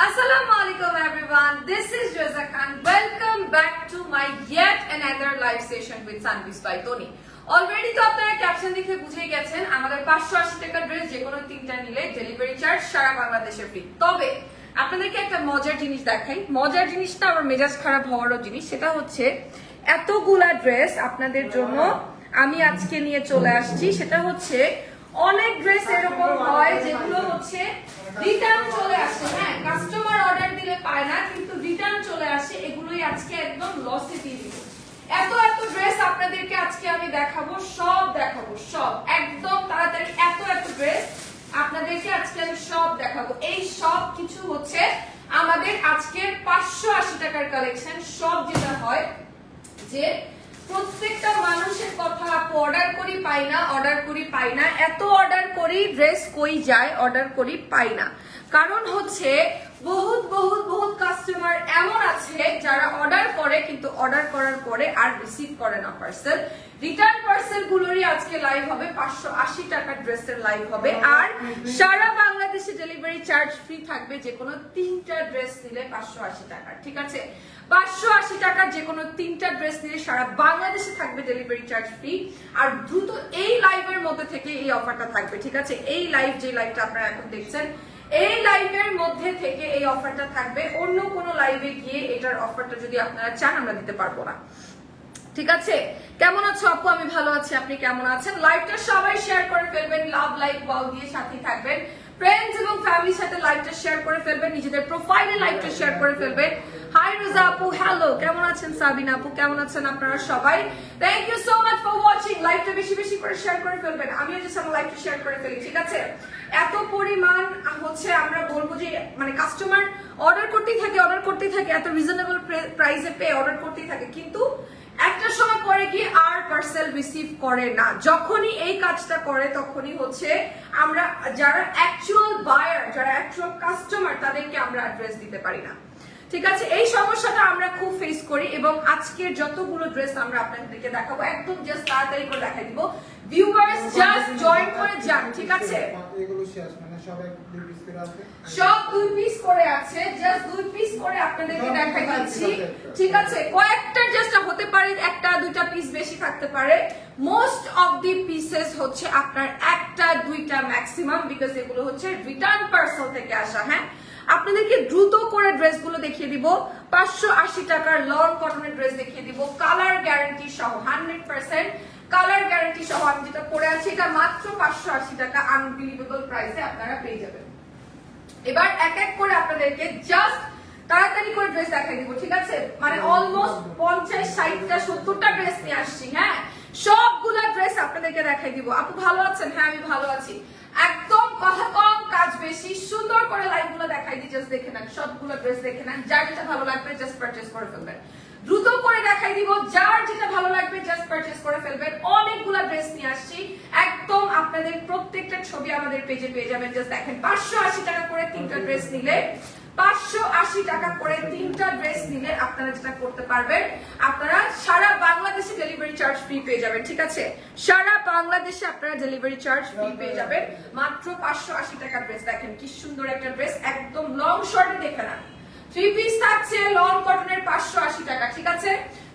Assalamualaikum everyone, this is Raza Khan. Welcome back to my yet another live session with Sunbees by Tony. Already তো আপনারা caption দেখে বুঝেই গেছেন আমাদের 580 টাকা ড্রেস যে কোনো তিনটা নিলে ডেলিভারি চার্জ সারা বাংলাদেশে ফ্রি। তবে আপনাদেরকে একটা মজার জিনিস দেখাই, মজার জিনিসটা আমার মেজাজ খারাপ হওয়ারও জিনিস, সেটা হচ্ছে এতগুলা ড্রেস আপনাদের জন্য আমি আজকে নিয়ে চলে আসছি। সেটা হচ্ছে অনেক ড্রেস এরকম হয় যেগুলো হচ্ছে রিটার্ন চলে আসে, হ্যাঁ কাস্টমার অর্ডার দিলে পায় না কিন্তু রিটার্ন চলে আসে, এগুলোই আজকে একদম লসে দিয়ে দিব। এত ড্রেস আপনাদেরকে আজকে আমি দেখাবো, সব একদম তাড়াতাড়ি এত ড্রেস আপনাদেরকে আজকে আমি সব দেখাবো। এই সব কিছু হচ্ছে আমাদের আজকের 580 টাকার কালেকশন। সব যেটা হয় যে প্রত্যেকটা মানুষের কথা অর্ডার করি পাই না, এত অর্ডার করি ড্রেস কই যায়, অর্ডার করি পাই না। কারণ হচ্ছে বহুত কাস্টমার এমন আছে যারা অর্ডার করে কিন্তু অর্ডার করার পরে আর রিসিভ করে না পার্সেল। রিটার্ন পার্সেল গুলোরই আজকে লাইভ হবে, 580 টাকার ড্রেসের লাইভ হবে। আর সারা বাংলাদেশে ডেলিভারি চার্জ ফ্রি থাকবে যে কোনো তিনটা ড্রেস নিলে 580 টাকার, ঠিক আছে? 580 টাকার যে কোনো তিনটা ড্রেস নিলে সারা বাংলাদেশে থাকবে ডেলিভারি চার্জ ফ্রি। আর দ্রুত এই লাইভের মধ্যে থেকে এই অফারটা থাকবে, ঠিক আছে? এই লাইভ যে লাইভটা আপনারা এখন দেখছেন, এই লাইভের মধ্যে থেকে এই অফারটা থাকবে। অন্য কোনো লাইভে গিয়ে এটার অফারটা যদি আপনারা চান আমরা দিতে পারবো না, ঠিক আছে? কেমন আছো আপু? আমি ভালো আছি, আপনি কেমন আছেন? লাইভটা সবাই শেয়ার করে ফেলবেন, লাভ লাইক ওয়াও দিয়ে সাথেই থাকবেন। ফ্রেন্ডস এবং ফ্যামিলির সাথে লাইভটা শেয়ার করে ফেলবেন, নিজেদের প্রোফাইলে লাইভটা শেয়ার করে ফেলবেন। হাই রোজা আপু, হ্যালো, কেমন আছেন? সাবিনা আপু, কেমন আছেন আপনারা সবাই? Thank you so much for watching. লাইভটা বেশি করে শেয়ার করে ফেলবেন, আমিও জাস্ট আমার লাইভটা শেয়ার করে ফেলি, ঠিক আছে? এত পরিমাণ হচ্ছে আমরা বলবো যে মানে কাস্টমার অর্ডার করতেই থাকে, এত রিজনেবল প্রাইসে পেয়ে অর্ডার করতেই থাকে, কিন্তু একটা সময় পরে গিয়ে আর পার্সেল রিসিভ করে না। যখনই এই কাজটা করে তখনই হচ্ছে আমরা যারা অ্যাকচুয়াল বায়ার, যারা অ্যাকচুয়াল কাস্টমার তাদেরকে আমরা অ্যাড্রেস দিতে পারি না, ঠিক আছে? এই সমস্যাটা আমরা খুব ফেস করি এবং আজকের যতগুলো ড্রেস আমরা আপনাদেরকে দেখাবো একদম জাস্ট তাড়াতাড়ি করে দেখাই দিব। ভিউয়ার্স জাস্ট জয়েন করে যান, ঠিক আছে? এগুলো শেষ মানে সবাই 2 পিস করে আছে, সব 2 পিস করে আছে, জাস্ট 2 পিস করে আপনাদেরকে দেখাই দিচ্ছি, ঠিক আছে? কয়েকটা জাস্ট হতে পারে, একটা দুইটা পিস বেশি থাকতে পারে। মোস্ট অফ দি পিসেস হচ্ছে আপনার একটা দুইটা ম্যাক্সিমাম, বিকজ এগুলো হচ্ছে রিটার্ন পার্সেল থেকে আসা। হ্যাঁ, আপনাদেরকে দ্রুত করে ড্রেসগুলো দেখিয়ে দিব। 580 টাকার লং কটনের ড্রেস দেখিয়ে দিব, কালার গ্যারান্টি সহ, 100% কালার গ্যারান্টি সহ। আমি যেটা পরে আছি এটা মাত্র 580 টাকা, আনবিলিভেবল প্রাইসে আপনারা পেয়ে যাবেন। এবার এক করে আপনাদেরকে জাস্ট তাড়াতাড়ি করে ড্রেস দেখাই দিব, ঠিক আছে? মানে অলমোস্ট 50 60টা 70টা ড্রেস নিয়ে আসছি, হ্যাঁ সবগুলা ড্রেস আপনাদেরকে দেখাই দিব। আপু ভালো আছেন? হ্যাঁ আমি ভালো আছি, একদম কথা কম কাজ বেশি। সুন্দর করে লাইভগুলো দেখাই দিই, জাস্ট দেখে নেন, সবগুলো ড্রেস দেখে নেন, যার যেটা ভালো লাগবে জাস্ট পারচেজ করে ফেলবেন। দ্রুত করে দেখাই দিব, যার যেটা ভালো লাগবে জাস্ট পারচেজ করে ফেলবেন। অনেকগুলা ড্রেস নিয়ে আসছি, একদম আপনাদের প্রত্যেকটা ছবি আমাদের পেজে পেয়ে যাবেন। জাস্ট দেখেন, 580 টাকা করে তিনটা ড্রেস নিলে, 580 টাকা করে তিনটা ড্রেস নিলে আপনারা যেটা করতে পারবেন, আপনারা সারা বাংলাদেশে ডেলিভারি চার্জ ফ্রি পেয়ে যাবেন, ঠিক আছে? সারা বাংলাদেশে আপনারা ডেলিভারি চার্জ ফ্রি পেয়ে যাবেন মাত্র 580 টাকার ড্রেস। দেখেন কি সুন্দর একটা ড্রেস, একদম লং শর্টে দেখে নেন, 3 পিস থাকছে লং কটনের 580 টাকা, ঠিক আছে?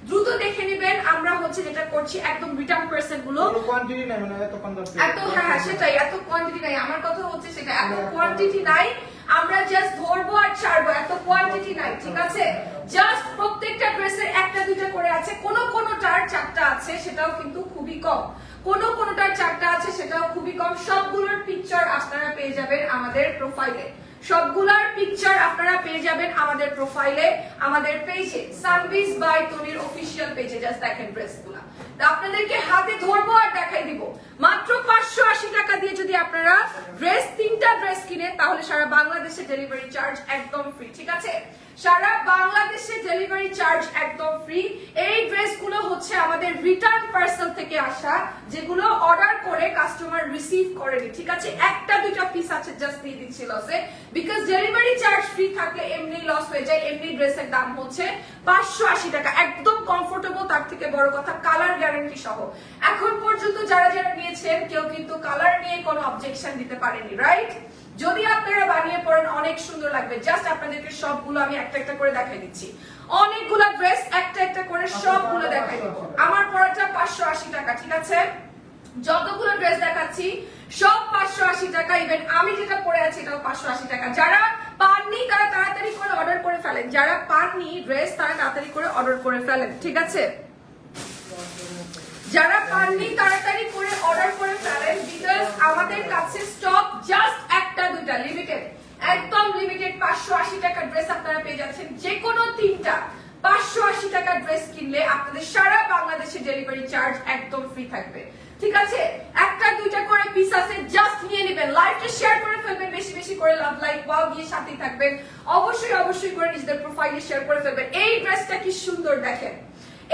দ্রুত দেখে নেবেন। আমরা হচ্ছে যেটা করছি একদম রিটার্ন পার্সেল গুলো কোয়ান্টিটি নাই, মানে এত কনভার্ট এত, হ্যাঁ সেটাই, এত কোয়ান্টিটি নাই, আমার কথা হচ্ছে সেটা, এত কোয়ান্টিটি নাই, আমরা জাস্ট ধরবো আর ছাড়বো, এত কোয়ান্টিটি নাই, ঠিক আছে? জাস্ট প্রত্যেকটা ড্রেসের একটা দুইটা করে আছে, কোনোটার 4টা আছে, সেটাও কিন্তু খুবই কম, কোনোটার 4টা আছে, সেটাও খুবই কম। সবগুলোর পিকচার আপনারা পেয়ে যাবেন আমাদের প্রোফাইলে, সবগুলার পিকচার আপনারা পেয়ে যাবেন আমাদের প্রোফাইলে, আমাদের পেজে, সানবিস বাই তনির অফিসিয়াল পেজে। জাস্ট দেখেন ড্রেসগুলা, আপনাদেরকে হাতে ধরবো আর দেখাই দিব। মাত্র 580 টাকা দিয়ে যদি আপনারা তিনটা ড্রেস কিনেন তাহলে সারা বাংলাদেশে ডেলিভারি চার্জ একদম ফ্রি, ঠিক আছে? সারা বাংলাদেশে ডেলিভারি চার্জ একদম ফ্রি। এই ড্রেসগুলো হচ্ছে আমাদের রিটার্ন পার্সেল থেকে আসা, যেগুলো অর্ডার করে কাস্টমার রিসিভ করেনি, ঠিক আছে? একটা দুইটা পিস আছে, জাস্ট দিয়ে দিচ্ছি লসে, বিকজ ডেলিভারি চার্জ ফ্রি থাকলে এমনি লস হয়ে যায়। এমনি ড্রেসের দাম হচ্ছে 580 টাকা, একদম কমফোর্টেবল, তার থেকে বড় কথা কালার গ্যারান্টি সহ। এখন পর্যন্ত যারা নিয়েছেন কেউ কিন্তু কালার নিয়ে কোনো অবজেকশন দিতে পারেনি, রাইট? যদি আপনারা বানিয়ে পড়েন অনেক সুন্দর লাগবে জাস্ট আপনাদেরকে সবগুলো আমি একটা একটা করে দেখাই দিচ্ছি অনেকগুলো ড্রেস একটা একটা করে সবগুলো দেখাই দিব আমার পড়াটা 580 টাকা ঠিক আছে যতগুলো ড্রেস দেখাচ্ছি সব 580 টাকা ইভেন আমি যেটা পরে আছি এটাও 580 টাকা যারা পাননি তারা তাড়াতাড়ি করে অর্ডার করে ফেলেন যারা পাননি ড্রেস তারা তাড়াতাড়ি করে অর্ডার করে ফেলেন ঠিক আছে যারা পাননি তাড়াতাড়ি করে অর্ডার করে ফেলেন বিকজ আমাদের কাছে স্টক জাস্ট একটা দুইটা লিমিটেড একদম লিমিটেড 580 টাকা ড্রেস আপনারা পেয়ে যাচ্ছেন যে কোনো তিনটা 580 টাকা ড্রেস কিনলে আপনাদের সারা বাংলাদেশে ডেলিভারি চার্জ একদম ফ্রি থাকবে ঠিক আছে একটা দুইটা করে পিস আছে জাস্ট নিয়ে নেবেন লাইভটা শেয়ার করে ফেলবেন বেশি বেশি করে লাভ লাইক ওয়াও দিয়ে সাথেই থাকবেন অবশ্যই করে নিজেদের প্রোফাইলে শেয়ার করে ফেলবেন এই ড্রেসটা কি সুন্দর দেখেন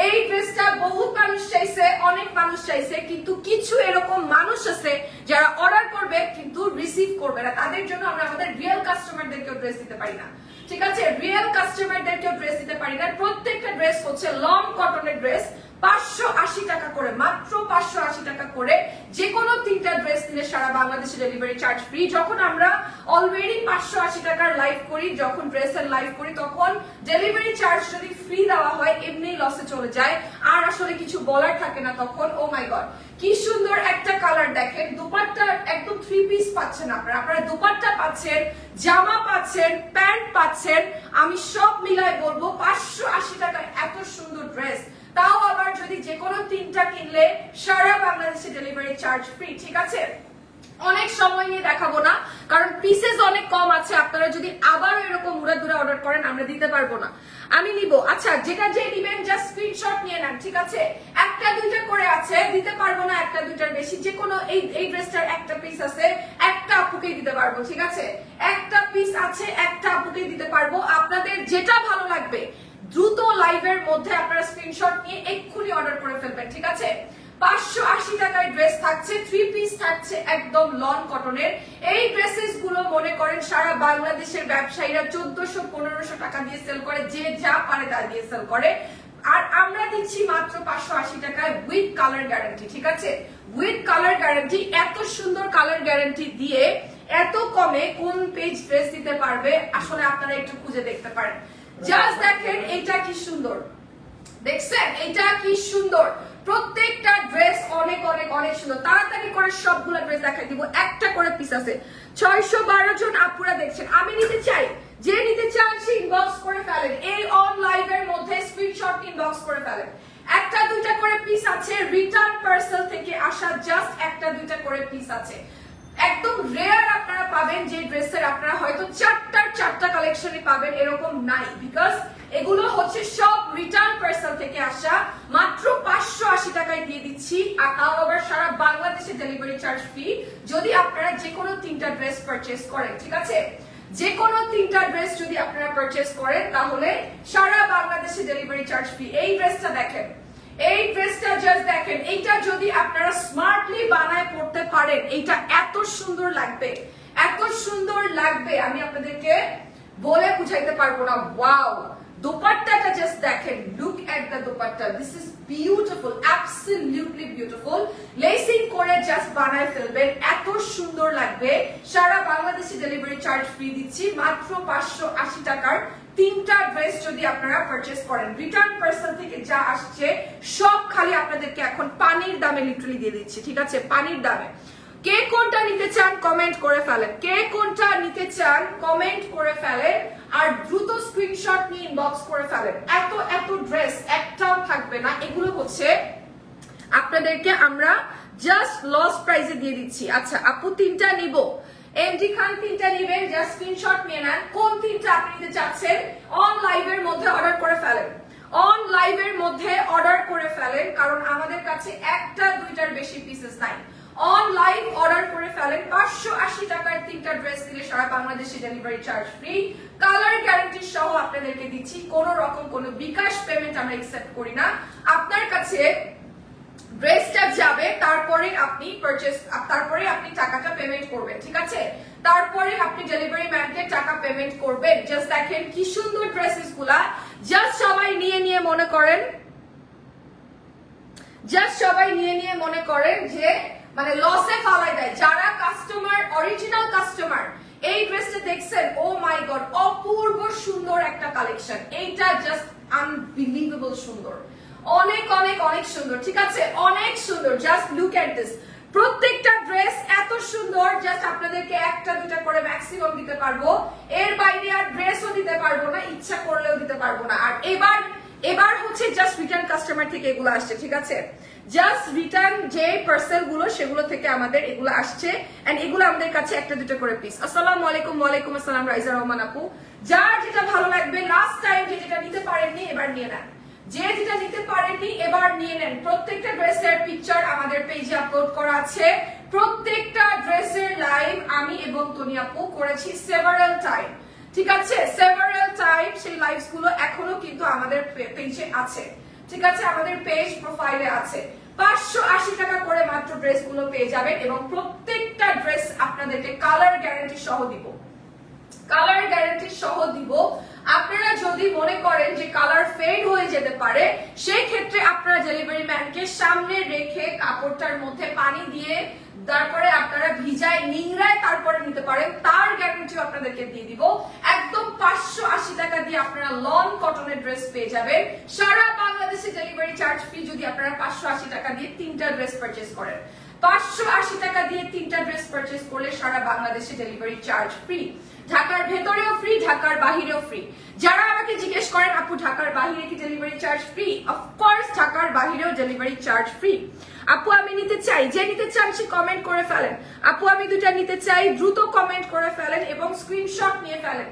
এই ড্রেসটা বহুত মানুষ চাইছে অনেক মানুষ চাইছে কিন্তু কিছু এরকম মানুষ আছে যারা অর্ডার করবে কিন্তু রিসিভ করবে না তাদের জন্য আমরা আমাদের রিয়েল কাস্টমারদেরকেও ড্রেস দিতে পারি না ঠিক আছে রিয়েল কাস্টমারদেরকেও ড্রেস দিতে পারি না প্রত্যেকটা ড্রেস হচ্ছে লং কটনের ড্রেস 580 টাকা করে মাত্র 580 টাকা করে যে কোনো তিনটা ড্রেস নিলে সারা বাংলাদেশে ডেলিভারি চার্জ ফ্রি যখন আমরা অলরেডি 580 টাকার লাইভ করি যখন ড্রেসের লাইভ করি তখন ডেলিভারি চার্জ যদি ফ্রি দেওয়া হয় এমনি লসে চলে যায় আর আসলে কিছু বলার থাকে না তখন ও মাই গড কি সুন্দর একটা কালার দেখেন দুপাট্টা একদম 3 পিস পাচ্ছেন আপনারা দুপাট্টা পাচ্ছেন জামা পাচ্ছেন প্যান্ট পাচ্ছেন আমি সব মিলাই বলবো 580 টাকায় এত সুন্দর ড্রেস তাও আবার যদি যে কোনো তিনটা কিনলে সারা বাংলাদেশে ডেলিভারি চার্জ ফ্রি ঠিক আছে অনেক সময় নিয়ে দেখাবো না কারণ পিসেস অনেক কম আছে আপনারা যদি আবার এরকম উড়াদুরা অর্ডার করেন আমরা দিতে পারবো না আমি নিব আচ্ছা যেটা যে নিবেন জাস্ট স্ক্রিনশট নিয়ে নেন ঠিক আছে একটা দুইটা করে আছে দিতে পারবো না একটা দুইটার বেশি যে কোনো এই ড্রেসটার একটা পিস আছে একটা আপুকেই দিতে পারবো ঠিক আছে একটা পিস আছে একটা আপুকেই দিতে পারবো আপনাদের যেটা ভালো লাগবে দ্রুত লাইভের মধ্যে আপনারা স্ক্রিনশট নিয়ে এক্ষুনি অর্ডার করে ফেলবেন ঠিক আছে 580 টাকায় ড্রেস থাকছে 3 পিস থাকছে একদম লং কটনের এই ড্রেসেস গুলো মনে করেন সারা বাংলাদেশের ব্যবসায়ীরা 1400-1500 টাকা দিয়ে সেল করে যে যা পারে তা দিয়ে সেল করে আর আমরা দিচ্ছি মাত্র 580 টাকায় উইথ কালার গ্যারান্টি ঠিক আছে উইথ কালার গ্যারান্টি এত সুন্দর কালার গ্যারান্টি দিয়ে এত কমে কোন পেজ ড্রেস দিতে পারবে আসলে আপনারা একটু খুঁজে দেখতে পারেন জাস্ট দেখেন এটা কি সুন্দর দেখছেন এটা কি সুন্দর প্রত্যেকটা ড্রেস অনেক অনেক অনেক সুন্দর তাড়াতাড়ি করে সবগুলো ড্রেস দেখাই দিব একটা করে পিস আছে 612 জন আপুরা দেখছেন আমি নিতে চাই যে নিতে চান সে ইনবক্স করে ফেলেন এই অন লাইভের মধ্যে স্ক্রিনশট ইনবক্স করে ফেলেন একটা দুইটা করে পিস আছে রিটার্ন পার্সেল থেকে আসা জাস্ট একটা দুইটা করে পিস আছে একদম রেয়ার আপনারা পাবেন যে ড্রেসের আপনারা হয়তো চারটা কালেকশনই পাবেন এরকম নাই বিকজ এগুলো হচ্ছে সব রিটার্ন পার্সেল থেকে আসা মাত্র 580 টাকায় দিয়ে দিচ্ছি আর তাও আবার সারা বাংলাদেশে ডেলিভারি চার্জ ফ্রি যদি আপনারা যে কোনো তিনটা ড্রেস পারচেজ করেন ঠিক আছে যে কোনো তিনটা ড্রেস যদি আপনারা পারচেজ করেন তাহলে সারা বাংলাদেশে ডেলিভারি চার্জ ফ্রি এই ড্রেসটা দেখেন এই ড্রেসটা জাস্ট দেখেন এইটা যদি আপনারা স্মার্টলি বানায় পড়তে পারেন এইটা এত সুন্দর লাগবে আমি আপনাদেরকে বলে বুঝাইতে পারবো না ওয়াও দোপাট্টাটা জাস্ট দেখেন look at the dupatta this is beautiful absolutely beautiful lacing করে জাস্ট বানায় ফেলবেন এত সুন্দর লাগবে সারা বাংলাদেশে ডেলিভারি চার্জ ফ্রি দিচ্ছি মাত্র 580 টাকার তিনটা ড্রেস যদি আপনারা পারচেজ করেন রিটার্ন পার্সেল থেকে যা আসছে সব খালি আপনাদেরকে এখন পানির দামে লিটারালি দিয়ে দিচ্ছি ঠিক আছে পানির দামে কে কোনটা নিতে চান কমেন্ট করে ফেলেন কে কোনটা নিতে চান কমেন্ট করে ফেলেন আর দ্রুত স্ক্রিনশট নিয়ে ইনবক্স করে ফেলেন এত ড্রেস একটাও থাকবে না এগুলো হচ্ছে আপনাদেরকে আমরা জাস্ট লস প্রাইসে দিয়ে দিচ্ছি আচ্ছা আপু তিনটা নিব এমডি খান তিনটা নেবেন জাস্ট স্ক্রিনশট নিয়ে নেন কোন তিনটা আপনি নিতে চাচ্ছেন অন লাইভের মধ্যে অর্ডার করে ফেলেন অন লাইভের মধ্যে অর্ডার করে ফেলেন কারণ আমাদের কাছে একটা দুইটার বেশি পিসেস নাই অন লাইভ অর্ডার করে ফেলেন 580 টাকার তিনটা ড্রেস দিলে সারা বাংলাদেশে delivery charge free colour guarantee সহ আপনাদেরকে দিচ্ছি কোন রকম কোনো বিকাশ পেমেন্ট আমরা অ্যাকসেপ্ট করি না আপনার কাছে ড্রেসটা যাবে তারপরে আপনি টাকাটা পেমেন্ট করবেন ঠিক আছে তারপরে আপনি ডেলিভারি ম্যানকে টাকা পেমেন্ট করবেন জাস্ট দেখেন কি সুন্দর ড্রেসেস গুলা জাস্ট সবাই নিয়ে মনে করেন যে মানে লসে ফালাই দেয় যারা কাস্টমার অরিজিনাল কাস্টমার এই ড্রেসটা দেখছেন ও মাই গড, অপূর্ব সুন্দর একটা কালেকশন। এইটা জাস্ট আনবিলিভেবল সুন্দর, অনেক অনেক অনেক সুন্দর, ঠিক আছে, অনেক সুন্দর। জাস্ট লুক এট দিস, প্রত্যেকটা ড্রেস এত সুন্দর, জাস্ট আপনাদেরকে একটা দুটা করে ম্যাক্সিমাম দিতে পারবো, এর বাইরে আর ড্রেসও দিতে পারবো না, ইচ্ছা করলেও দিতে পারবো না। আর এবার হচ্ছে জাস্ট রিটার্ন কাস্টমার থেকে এগুলো আসছে, ঠিক আছে, জাস্ট রিটার্ন যে পার্সেল গুলো সেগুলো থেকে আমাদের এগুলো আসছে, এন্ড এগুলো আমাদের কাছে একটা দুটো করে পিস। আসসালামু আলাইকুম। ওয়ালাইকুম আসসালাম রাইজা রহমান আপু। যার যেটা ভালো লাগবে, লাস্ট টাইম যেটা নিতে পারেননি এবার নিয়ে নেন, যে যেটা নিতে পারেননি এবার নিয়ে নেন। প্রত্যেকটা ড্রেসের পিকচার আমাদের পেজে আপলোড করা আছে, প্রত্যেকটা ড্রেসের লাইভ আমি এবং তনি আপু করেছি সেভারাল টাইম, ঠিক আছে, সেভারাল টাইম। সেই লাইভস গুলো এখনো কিন্তু আমাদের পেজে আছে, ঠিক আছে, আমাদের পেজ প্রোফাইলে আছে। 580 টাকা করে মাত্র ড্রেস গুলো পেয়ে যাবেন, এবং প্রত্যেকটা ড্রেস আপনাদেরকে কালার গ্যারান্টি সহ দিব, কালার গ্যারান্টি সহ দিব। আপনারা যদি মনে করেন যে কালার ফেড হয়ে যেতে পারে, সেই ক্ষেত্রে আপনারা ডেলিভারি ম্যানকে সামনে রেখে কাপড়টার মধ্যে পানি দিয়ে তারপরে আপনারা ভিজায় নিংড়ায় তারপরে নিতে পারেন, তার গ্যারান্টিও আপনাদেরকে দিয়ে দিব। একদম 580 টাকা দিয়ে আপনারা লন কটনের ড্রেস পেয়ে যাবেন, সারা বাংলাদেশে ডেলিভারি চার্জ ফ্রি। যদি আপনারা 580 টাকা দিয়ে 3টা ড্রেস পারচেজ করেন, 580 টাকা দিয়ে 3টা ড্রেস পারচেজ করলে সারা বাংলাদেশে ডেলিভারি চার্জ ফ্রি। ঢাকার ভেতরেও ফ্রি, ঢাকার বাহিরেও ফ্রি। যারা আমাকে জিজ্ঞেস করেন আপু ঢাকার বাহিরে কি ডেলিভারি চার্জ ফ্রি, অফকোর্স ঢাকার বাহিরেও ডেলিভারি চার্জ ফ্রি। আপু আমি নিতে চাই, যে নিতে চান সে কমেন্ট করে ফেলেন, আপু আমি দুটা নিতে চাই, দ্রুত কমেন্ট করে ফেলেন এবং স্ক্রিনশট নিয়ে ফেলেন,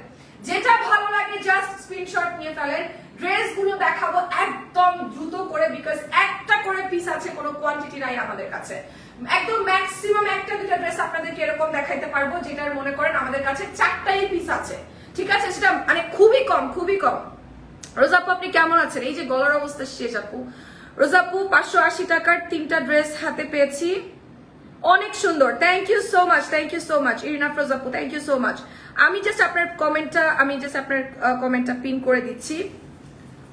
যেটা ভালো লাগে জাস্ট স্ক্রিনশট নিয়ে ফেলেন। ড্রেস গুলো দেখাবো একদম দ্রুত করে, বিকজ একটা করে পিস আছে, কোনো কোয়ান্টিটি নাই আমাদের কাছে। একদম ম্যাক্সিমাম একটা দুটা ড্রেস আপনাদেরকে এরকম দেখাইতে পারবো, যেটার মনে করেন আমাদের কাছে 4টাই পিস আছে, ঠিক আছে, সেটা মানে খুবই কম, খুবই কম। রোজাপু আপনি কেমন আছেন? এই যে গলার অবস্থা শেষ আপু। রোজাপু 580 টাকার 3টা ড্রেস হাতে পেয়েছি, অনেক সুন্দর, thank you so much, thank you so much ইরিনাফ রোজাপু, থ্যাংক ইউ সো মাচ। আমি জাস্ট আপনার কমেন্টটা পিন করে দিচ্ছি,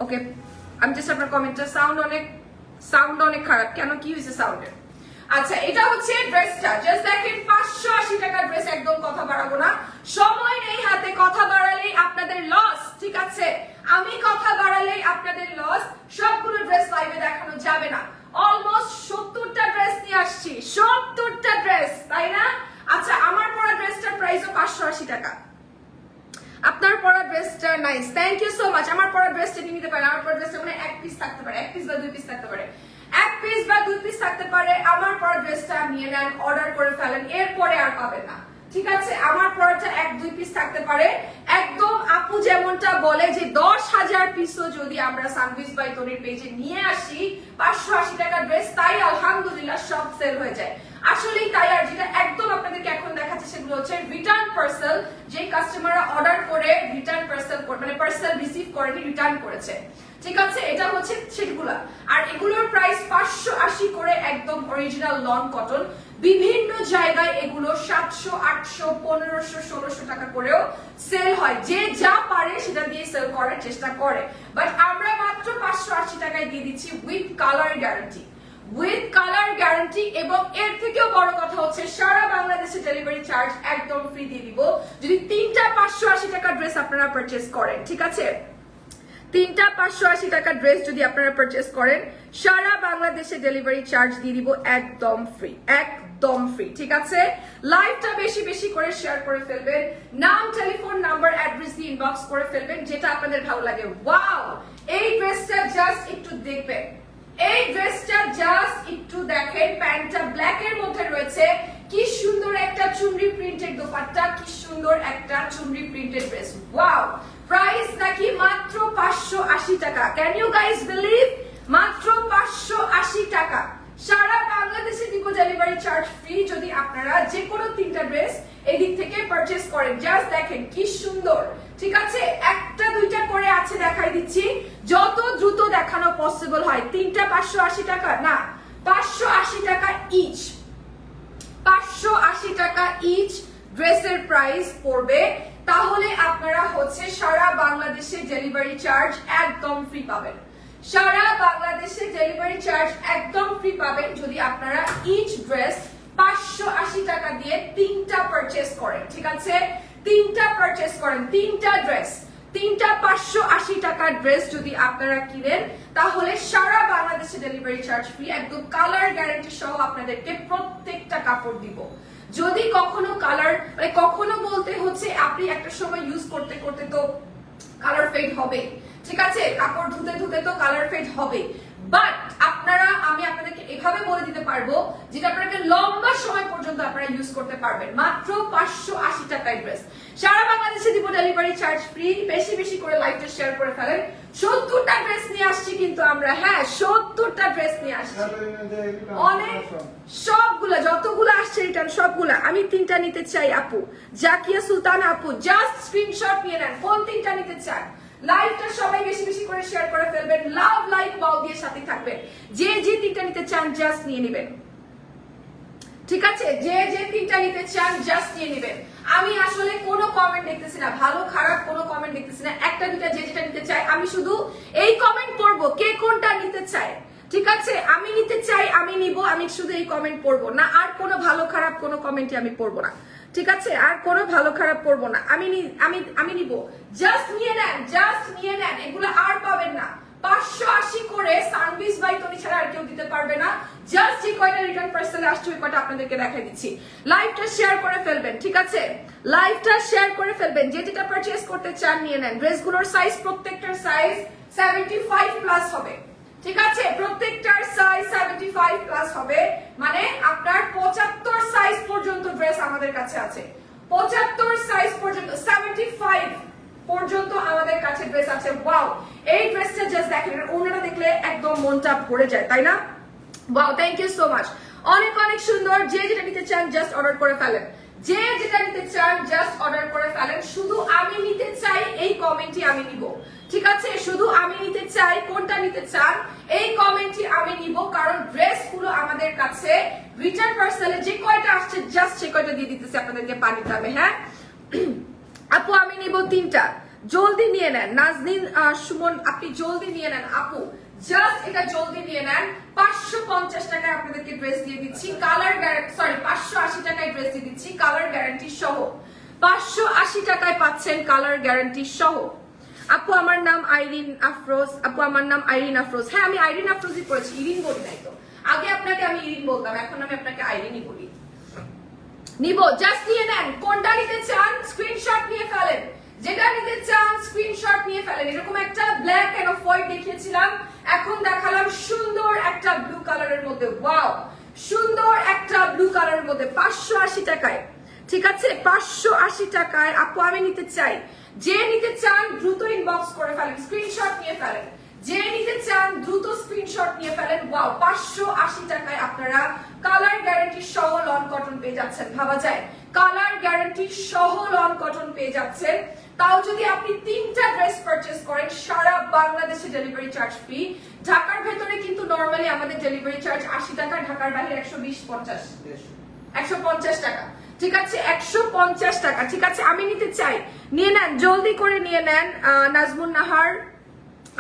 ওকে, আমি জাস্ট আপনার কমেন্টটা, সাউন্ড অনেক খারাপ, কেন, কি হয়েছে সাউন্ডের? আচ্ছা, এটা হচ্ছে ড্রেসটা, জাস্ট দেখেন 580 টাকার ড্রেস, একদম কথা বাড়াবো না, সময় নেই হাতে, কথা বাড়ালেই আপনাদের লস, ঠিক আছে, আমি কথা বাড়ালেই আপনাদের লস। সবগুলো ড্রেস লাইভে দেখানো যাবে না, অলমোস্ট 70টা ড্রেস নিয়ে আসছি, 70টা ড্রেস, তাই না? আচ্ছা, আমার পরা ড্রেসটার প্রাইসও 580 টাকা, আপনার পরা ড্রেসটা nice, thank you so much. আমার পরা ড্রেসটা নিতে পারেন, আমার পরা ড্রেসটা মানে 1 পিস থাকতে পারে, 1 পিস বা 2 পিস থাকতে পারে, 1 পিস বা 2 পিস থাকতে পারে। আমার পরা ড্রেসটা নিয়ে নেন, অর্ডার করে ফেলেন, এরপরে আর পাবেন না, ঠিক আছে। আমার পরাটা 1-2 পিস থাকতে পারে, একদম আপু যেমনটা বলে যে 10,000 পিসও যদি আমরা সানভিস বাই তনির পেজে নিয়ে আসি 580 টাকা ড্রেস, তাই আলহামদুলিল্লাহ সব সেল হয়ে যায়, আসলেই তাই। আর যেটা একদম আপনাদেরকে এখন দেখাচ্ছে সেগুলো হচ্ছে রিটার্ন পার্সেল, যে কাস্টমাররা অর্ডার করে রিটার্ন পার্সেল মানে পার্সেল রিসিভ করেনি, রিটার্ন করেছে, ঠিক আছে, এটা হচ্ছে সেগুলা। আর এগুলোর প্রাইস 580 করে, একদম অরিজিনাল লন কটন। বিভিন্ন জায়গায় এগুলো 700, 800, 1500, 1600 টাকা করেও সেল হয়, যে যা পারে সেটা দিয়ে সেল করার চেষ্টা করে, বাট আমরা মাত্র 580 টাকায় দিয়ে দিচ্ছি with colour guarantee, with colour guarantee. এবং এর থেকেও বড় কথা হচ্ছে সারা বাংলাদেশে ডেলিভারি চার্জ একদম ফ্রি দিয়ে দিব যদি 3টা 580 টাকা ড্রেস আপনারা পারচেজ করেন, ঠিক আছে, 3টা 580 টাকা ড্রেস যদি আপনারা পারচেজ করেন, সারা বাংলাদেশে ডেলিভারি চার্জ দিয়ে দিব একদম ফ্রি, একদম ফ্রি, ঠিক আছে। লাইভটা বেশি বেশি করে শেয়ার করে ফেলবেন, নাম, টেলিফোন নাম্বার, অ্যাড্রেস দিয়ে ইনবক্স করে ফেলবেন, যেটা আপনাদের ভালো লাগে। ওয়াও, এই ড্রেসটা জাস্ট একটু দেখবেন, এই ড্রেসটা জাস্ট একটু দেখেন, প্যান্টটা ব্ল্যাক এর মধ্যে রয়েছে, কি সুন্দর একটা চুনরি প্রিন্টেড দোপাট্টা, কি সুন্দর একটা চুনরি প্রিন্টেড ড্রেস। ওয়াও, প্রাইস নাকি মাত্র 580 টাকা, ক্যান ইউ গাইস বিলিভ? মাত্র 580 টাকা, সারা বাংলাদেশে দিব ডেলিভারি চার্জ ফ্রি যদি আপনারা যে কোনো 3টা ড্রেস এদিক থেকে পারচেজ করেন। জাস্ট দেখেন কি সুন্দর, ঠিক আছে, একটা দুইটা করে আছে, দেখাই দিচ্ছি, যত দ্রুত দেখানো পসিবল হয়। 3টা 580 টাকা না, 580 টাকা ইচ, 580 টাকা ইচ ড্রেসের প্রাইস পড়বে। তাহলে আপনারা হচ্ছে সারা বাংলাদেশে ডেলিভারি চার্জ একদম ফ্রি পাবেন, সারা বাংলাদেশে ডেলিভারি চার্জ একদম ফ্রি পাবেন যদি আপনারা ইচ ড্রেস 580 টাকা দিয়ে 3টা পারচেজ করেন, ঠিক আছে। তিনটা পারচেজ করেন, তিনটা ড্রেস, তিনটা 580 টাকার ড্রেস যদি আপনারা কিনেন তাহলে সারা বাংলাদেশে ডেলিভারি চার্জ ফ্রি, একদম কালার গ্যারান্টি সহ আপনাদেরকে প্রত্যেকটা কাপড় দিব। যদি কখনো কালার মানে কখনো বলতে হচ্ছে আপনি একটা সময় ইউজ করতে করতে তো কালার ফেড হবে, ঠিক আছে, কাপড় ধুতে ধুতে তো কালার ফেড হবে, বাট আপনারা আমি আপনাদেরকে এভাবে বলে দিতে পারবো যেটা আপনাকে লম্বা সময় পর্যন্ত আপনারা ইউজ করতে পারবেন। মাত্র 580 টাকায় ড্রেস, সারা বাংলাদেশে দিব ডেলিভারি চার্জ ফ্রি। বেশি বেশি করে লাইভটা শেয়ার করে ফেলেন। 70টা ড্রেস নিয়ে আসছি কিন্তু আমরা, হ্যাঁ 70টা ড্রেস নিয়ে আসছি, অনেক সবগুলা যতগুলো আসছে রিটার্ন সবগুলা। আমি তিনটা নিতে চাই আপু, জাকিয়া সুলতান আপু, জাস্ট স্ক্রিনশট নিয়ে নেন কোন তিনটা নিতে চান। লাইভটা সবাই বেশি বেশি করে শেয়ার করে ফেলবেন, লাভ লাইক ওয়াও দিয়ে সাথে থাকবেন। যে যে তিনটা নিতে চান জাস্ট নিয়ে নেবেন, ঠিক আছে, যে যে তিনটা নিতে চান জাস্ট নিয়ে নেবেন। আমি আসলে কোনো কমেন্ট দেখতেছি না, ভালো খারাপ কোনো কমেন্ট দেখতেছি না, একটা দুটা যে যেটা নিতে চাই আমি শুধু এই কমেন্ট পড়বো কে কোনটা নিতে চায়, ঠিক আছে, আমি নিতে চাই আমি নিব, আমি শুধু এই কমেন্ট পড়বো না, আর কোনো ভালো খারাপ কোনো কমেন্টই আমি পড়বো না, ঠিক আছে, আর কোনো ভালো খারাপ পড়বো না, আমি নিব, জাস্ট নিয়ে নেন, জাস্ট নিয়ে নেন, এগুলো আর পাবেন না। 580 করে সানভিস বাই তনি ছাড়া আর কেউ দিতে পারবে না। জাস্ট যে কয়টা রিটার্ন পার্সেলে আসছে ওই কয়টা আপনাদেরকে দেখাই দিচ্ছি। লাইভটা শেয়ার করে ফেলবেন, ঠিক আছে, লাইভটা শেয়ার করে ফেলবেন, যে যেটা পারচেজ করতে চান নিয়ে নেন। ড্রেসগুলোর সাইজ প্রত্যেকটার সাইজ 75 প্লাস হবে, ঠিক আছে, প্রত্যেকটার সাইজ 75 প্লাস হবে, মানে আপনার 75 সাইজ পর্যন্ত ড্রেস আমাদের কাছে আছে, 75 সাইজ পর্যন্ত 75 পর্যন্ত আমাদের কাছে ড্রেস আছে। ওয়াও, এই ড্রেসটা জাস্ট দেখেন, ওনারা দেখলে একদম মনটা ভরে যায়, তাই না? Wow, thank you so much, অনেক অনেক সুন্দর। যে যেটা নিতে চান জাস্ট অর্ডার করে ফেলেন, যে যেটা নিতে চান জাস্ট অর্ডার করে ফেলেন। শুধু আমি নিতে চাই এই কমেন্টই আমি নিব, ঠিক আছে, শুধু আমি নিতে চাই কোনটা নিতে চান এই কমেন্টই আমি নিব, কারণ ড্রেস গুলো আমাদের কাছে রিটার্ন পার্সেলে যে কয়টা আসছে জাস্ট সে কয়টা দিয়ে দিতেছে আপনাদেরকে পানির দামে। হ্যাঁ আপু আমি নিব তিনটা, জলদি নিয়ে নেন। নাজনীন সুমন আপনি জলদি নিয়ে নেন আপু, জাস্ট এটা জলদি নিয়ে নেন। 550 টাকায় আপনাদেরকে ড্রেস দিয়ে দিচ্ছি, কালার গ্যারান্টি, সরি 580 টাকায় ড্রেস দিয়ে দিচ্ছি কালার গ্যারান্টি সহ, 580 টাকায় পাচ্ছেন কালার গ্যারান্টি সহ। আপু আমার নাম আইরিন আফরোজ, আপু আমার নাম আইরিন আফরোজ, হ্যাঁ আমি আইরিন আফরোজই পড়েছি, ইরিন বলি নাই তো, আগে আপনাকে আমি ইরিন বলতাম, এখন আমি আপনাকে আইরিনই বলি। নিব, জাস্ট নিয়ে নেন, কোনটা নিতে চান স্ক্রিনশট নিয়ে ফেলেন, যেটা নিতে চান স্ক্রিনশট নিয়ে ফেলেন। এরকম একটা ব্ল্যাক এন্ড অফ হোয়াইট দেখিয়েছিলাম, এখন দেখালাম সুন্দর একটা ব্লু কালারের মধ্যে। ওয়াও, সুন্দর একটা ব্লু কালারের মধ্যে 580 টাকায়, ঠিক আছে, 580 টাকায় আপু আমি নিতে চাই। যে নিতে চান দ্রুত ইনবক্স করে ফেলেন, স্ক্রিনশট নিয়ে ফেলেন, যে নিতে চান দ্রুত স্ক্রিনশট নিয়ে ফেলেন। ওয়াও, 580 টাকায় আপনারা কালার গ্যারান্টি সহ লন কটন পেয়ে যাচ্ছেন, ভাবা যায়, কালার গ্যারান্টি সহ লন কটন পেয়ে যাচ্ছেন। তাও যদি আপনি তিনটা ড্রেস পারচেজ করেন সারা বাংলাদেশে ডেলিভারি চার্জ ফ্রি। ঢাকার ভেতরে কিন্তু নরমালি আমাদের ডেলিভারি চার্জ 80 টাকা, ঢাকার বাইরে 150 টাকা, ঠিক আছে, 150 টাকা, ঠিক আছে, আমি নিতে চাই, নিয়ে নেন, জলদি করে নিয়ে নেন। নাজমুন নাহার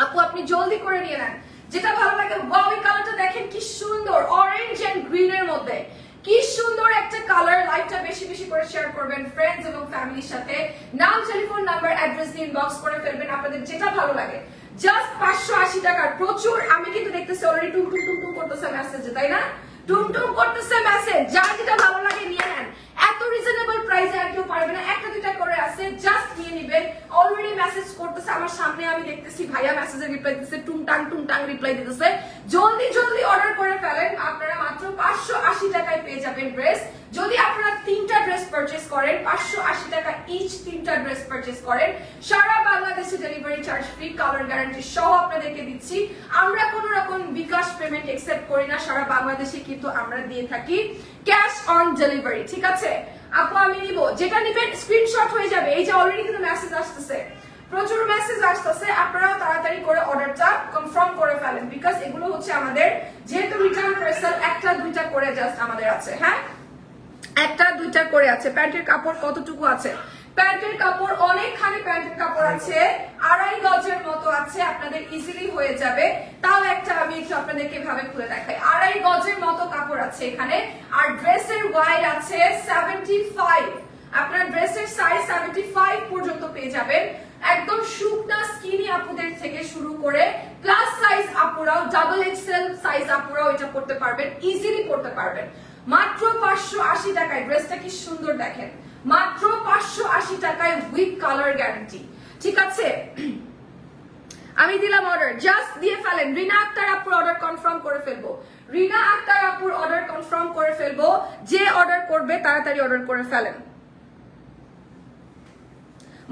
আপু আপনি জলদি করে নিয়ে নেন, যেটা ভালো লাগে। ওয়াও, এই কালারটা দেখেন কি সুন্দর, অরেঞ্জ এন্ড গ্রিন এর মধ্যে, কি সুন্দর একটা কালার। লাইভটা বেশি বেশি করে শেয়ার করবেন ফ্রেন্ডস এবং ফ্যামিলির সাথে, নাম টেলিফোন নাম্বার অ্যাড্রেস দিয়ে ইনবক্স করে ফেলবেন আপনাদের যেটা ভালো লাগে। জাস্ট 580 টাকার প্রচুর, আমি কিন্তু দেখতেছি অলরেডি টুম টুম টুম টুম করতেছে মেসেজে, তাই না, টুম টুম করতেছে মেসেজ, যার যেটা ভালো লাগে নিয়ে নেন। এত রিজনেবল প্রাইসে আর কেউ পারবে না, একটা দুটা করে আছে, জাস্ট নিয়ে নেবেন। অলরেডি মেসেজ করতেছে আমার সামনে, আমি দেখতেছি ভাইয়া মেসেজের রিপ্লাই দিতেছে, টুংটাং রিপ্লাই দিতেছে। জলদি জলদি অর্ডার করে ফেলেন, আপনারা মাত্র 580 টাকায় পেয়ে যাবেন ড্রেস। যদি আপনারা তিনটা ড্রেস পারচেজ করেন, 580 টাকা ইচ তিনটা ড্রেস পারচেজ করেন, সারা বাংলাদেশে delivery charge free, colour guarantee সহ আপনাদেরকে দিচ্ছি। আমরা কোনো রকম বিকাশ পেমেন্ট একসেপ্ট করি না, সারা বাংলাদেশে কিন্তু আমরা দিয়ে থাকি ক্যাশ অন ডেলিভারি, ঠিক আছে। আপু আমি নিব, যেটা নিবেন স্ক্রিনশট হয়ে যাবে। এই যে অলরেডি কিন্তু মেসেজ আসতেছে, প্রচুর মেসেজ আসতেছে, আপনারাও তাড়াতাড়ি করে অর্ডারটা কনফার্ম করে ফেলেন, বিকজ এগুলো হচ্ছে আমাদের যেহেতু রিটার্ন পার্সেল একটা দুইটা করে জাস্ট আমাদের আছে, হ্যাঁ একটা দুইটা করে আছে। প্যান্টের কাপড় কতটুকু আছে? প্যান্টের কাপড় অনেকখানি প্যান্টের কাপড় আছে, 2.5 গজের মতো আছে, আপনাদের ইজিলি হয়ে যাবে। তাও একটা আমি একটু আপনাদেরকে ভাবে খুলে দেখাই, 2.5 গজের মতো কাপড় আছে এখানে। আর ড্রেসের ওয়াইড আছে 75, আপনার ড্রেসের সাইজ 75 পর্যন্ত পেয়ে যাবেন। একদম শুকনা স্কিনি আপুদের থেকে শুরু করে প্লাস সাইজ আপুরাও, ডাবল এক্সেল সাইজ আপুরাও এটা পড়তে পারবেন, ইজিলি পড়তে পারবেন। মাত্র 580 টাকায় ড্রেসটা কি সুন্দর দেখেন, মাত্র 580 টাকায় উইথ কালার গ্যারান্টি। ঠিক আছে, আমি দিলাম অর্ডার, জাস্ট দিয়ে ফেলেন। রিনা আক্তার আপুর অর্ডার কনফার্ম করে ফেলবো, রিনা আক্তার আপুর অর্ডার কনফার্ম করে ফেলবো। যে অর্ডার করবে তাড়াতাড়ি অর্ডার করে ফেলেন।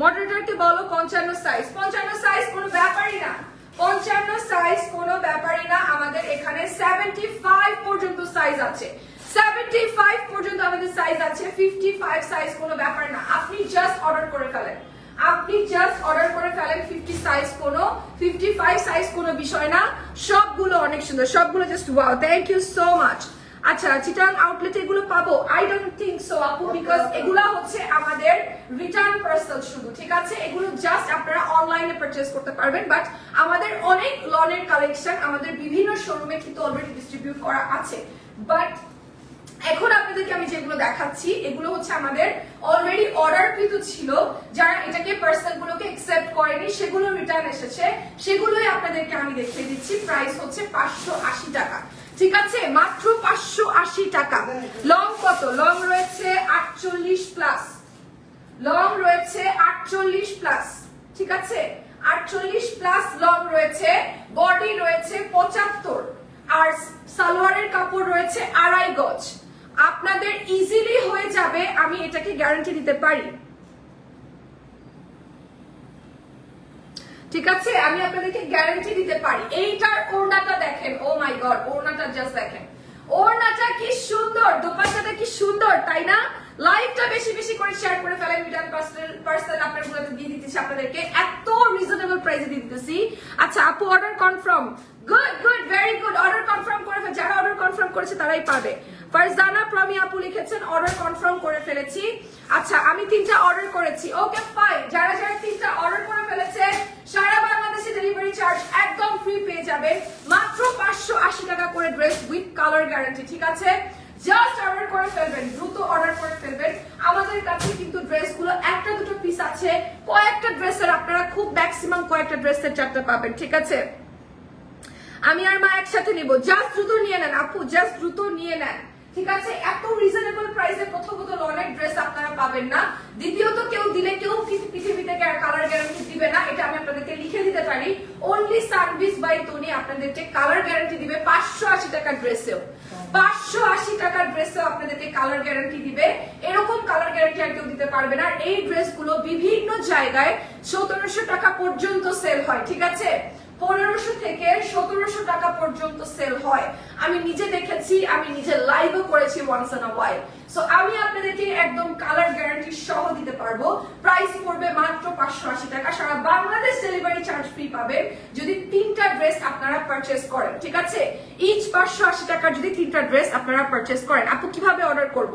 মডারেটরকে বলো 55 সাইজ, 55 সাইজ কোনো ব্যাপারই না, 55 সাইজ কোনো ব্যাপারই না। আমাদের এখানে 75 পর্যন্ত সাইজ আছে, 75 পর্যন্ত আমাদের সাইজ আছে, 55 সাইজ কোনো ব্যাপার না। আপনি জাস্ট অর্ডার করে ফেলেন, আপনি জাস্ট অর্ডার করে ফেলেন। 50 সাইজ কোনো, 55 সাইজ কোনো বিষয় না। সবগুলো অনেক সুন্দর, সবগুলো just wow, thank you so much. আচ্ছা, চিটাং আউটলেটে এগুলো পাবো? আই ডোন্ট থিংক সো আপু, বিকজ এগুলো হচ্ছে আমাদের রিটার্ন পার্সেল শুধু। ঠিক আছে, এগুলো জাস্ট আপনারা অনলাইনে পারচেজ করতে পারবেন, বাট আমাদের অনেক লনের কালেকশন আমাদের বিভিন্ন শোরুমে কিন্তু অলরেডি ডিস্ট্রিবিউট করা আছে। বাট এখন আপনাদেরকে আমি যেগুলো দেখাচ্ছি এগুলো হচ্ছে আমাদের অলরেডি অর্ডারকৃত ছিল, যারা এটাকে পার্সেল গুলোকে একসেপ্ট করেনি সেগুলো রিটার্ন এসেছে, সেগুলোই আপনাদেরকে আমি দেখিয়ে দিচ্ছি। প্রাইস হচ্ছে 580 টাকা। ঠিক আছে, মাত্র 580 টাকা। লং কত? লং রয়েছে 48 প্লাস, লং রয়েছে 48 প্লাস। ঠিক আছে, 48 প্লাস লং রয়েছে, বডি রয়েছে 75, আর সালোয়ারের কাপড় রয়েছে 2.5 গজ। আপনাদের ইজিলি হয়ে যাবে, আমি এটাকে গ্যারান্টি দিতে পারি। ঠিক আছে, আমি আপনাদেরকে গ্যারান্টি দিতে পারি। এইটার ওড়নাটা দেখেন, ও মাই গড, ওড়নাটা জাস্ট দেখেন, ওড়নাটা কি সুন্দর, দোপাট্টাটা কি সুন্দর, তাই না? লাইভটা বেশি বেশি করে শেয়ার করে ফেলেন। রিটার্ন পার্সেল আপনাদের দিয়ে দিতেছি, আপনাদেরকে এত রিজনেবল প্রাইসে দিয়ে দিতেছি। আচ্ছা আপু, order confirm, good good, very good. Order confirm করে ফেলে, যারা অর্ডার কনফার্ম করেছে তারাই পাবে। ফারজানা প্রমি আপু লিখেছেন অর্ডার কনফার্ম করে ফেলেছি। আচ্ছা, আমি 3টা অর্ডার করেছি, ওকে ফাইন। যারা যারা 3টা অর্ডার করে ফেলেছে সারা বাংলাদেশে ডেলিভারি চার্জ একদম ফ্রি পেয়ে যাবেন। মাত্র 580 টাকা করে ড্রেস উইথ কালার গ্যারান্টি। ঠিক আছে, জাস্ট অর্ডার করে ফেলবেন, দ্রুত অর্ডার করে ফেলবেন। আমাদের কাছে কিন্তু ড্রেসগুলো একটা দুটো পিস আছে, কয়েকটা ড্রেসের আপনারা খুব ম্যাক্সিমাম কয়েকটা ড্রেসের 4টা পাবেন। ঠিক আছে, আমি আর মা একসাথে নিব, জাস্ট দ্রুত নিয়ে নেন আপু, জাস্ট দ্রুত নিয়ে নেন। ঠিক আছে, এত রিজনেবল প্রাইসে প্রথমত লনের ড্রেস আপনারা পাবেন না, দ্বিতীয়ত কেউ দিলে কেউ পৃথিবীতে কালার গ্যারান্টি দিবে না, এটা আমি আপনাদেরকে লিখে দিতে পারি। অনলি সানবিস বাই তনি আপনাদেরকে কালার গ্যারান্টি দিবে 580 টাকার ড্রেসেও, 580 টাকার ড্রেসেও আপনাদেরকে কালার গ্যারান্টি দিবে। এরকম কালার গ্যারান্টি আর কেউ দিতে পারবে না। এই ড্রেসগুলো বিভিন্ন জায়গায় 1700 টাকা পর্যন্ত সেল হয়। ঠিক আছে, 1500 থেকে 1700 টাকা পর্যন্ত সেল হয়। আমি নিজে দেখেছি, আমি নিজে লাইভও করেছি once in a while. So আমি আপনাদেরকে একদম কালার গ্যারান্টি সহ দিতে পারবো। প্রাইস পড়বে মাত্র 580 টাকা। সারা বাংলাদেশ ডেলিভারি চার্জ ফ্রি পাবেন যদি 3টা ড্রেস আপনারা পারচেজ করেন। ঠিক আছে, ইচ 580 টাকার যদি 3টা ড্রেস আপনারা পারচেজ করেন। আপু কিভাবে অর্ডার করব?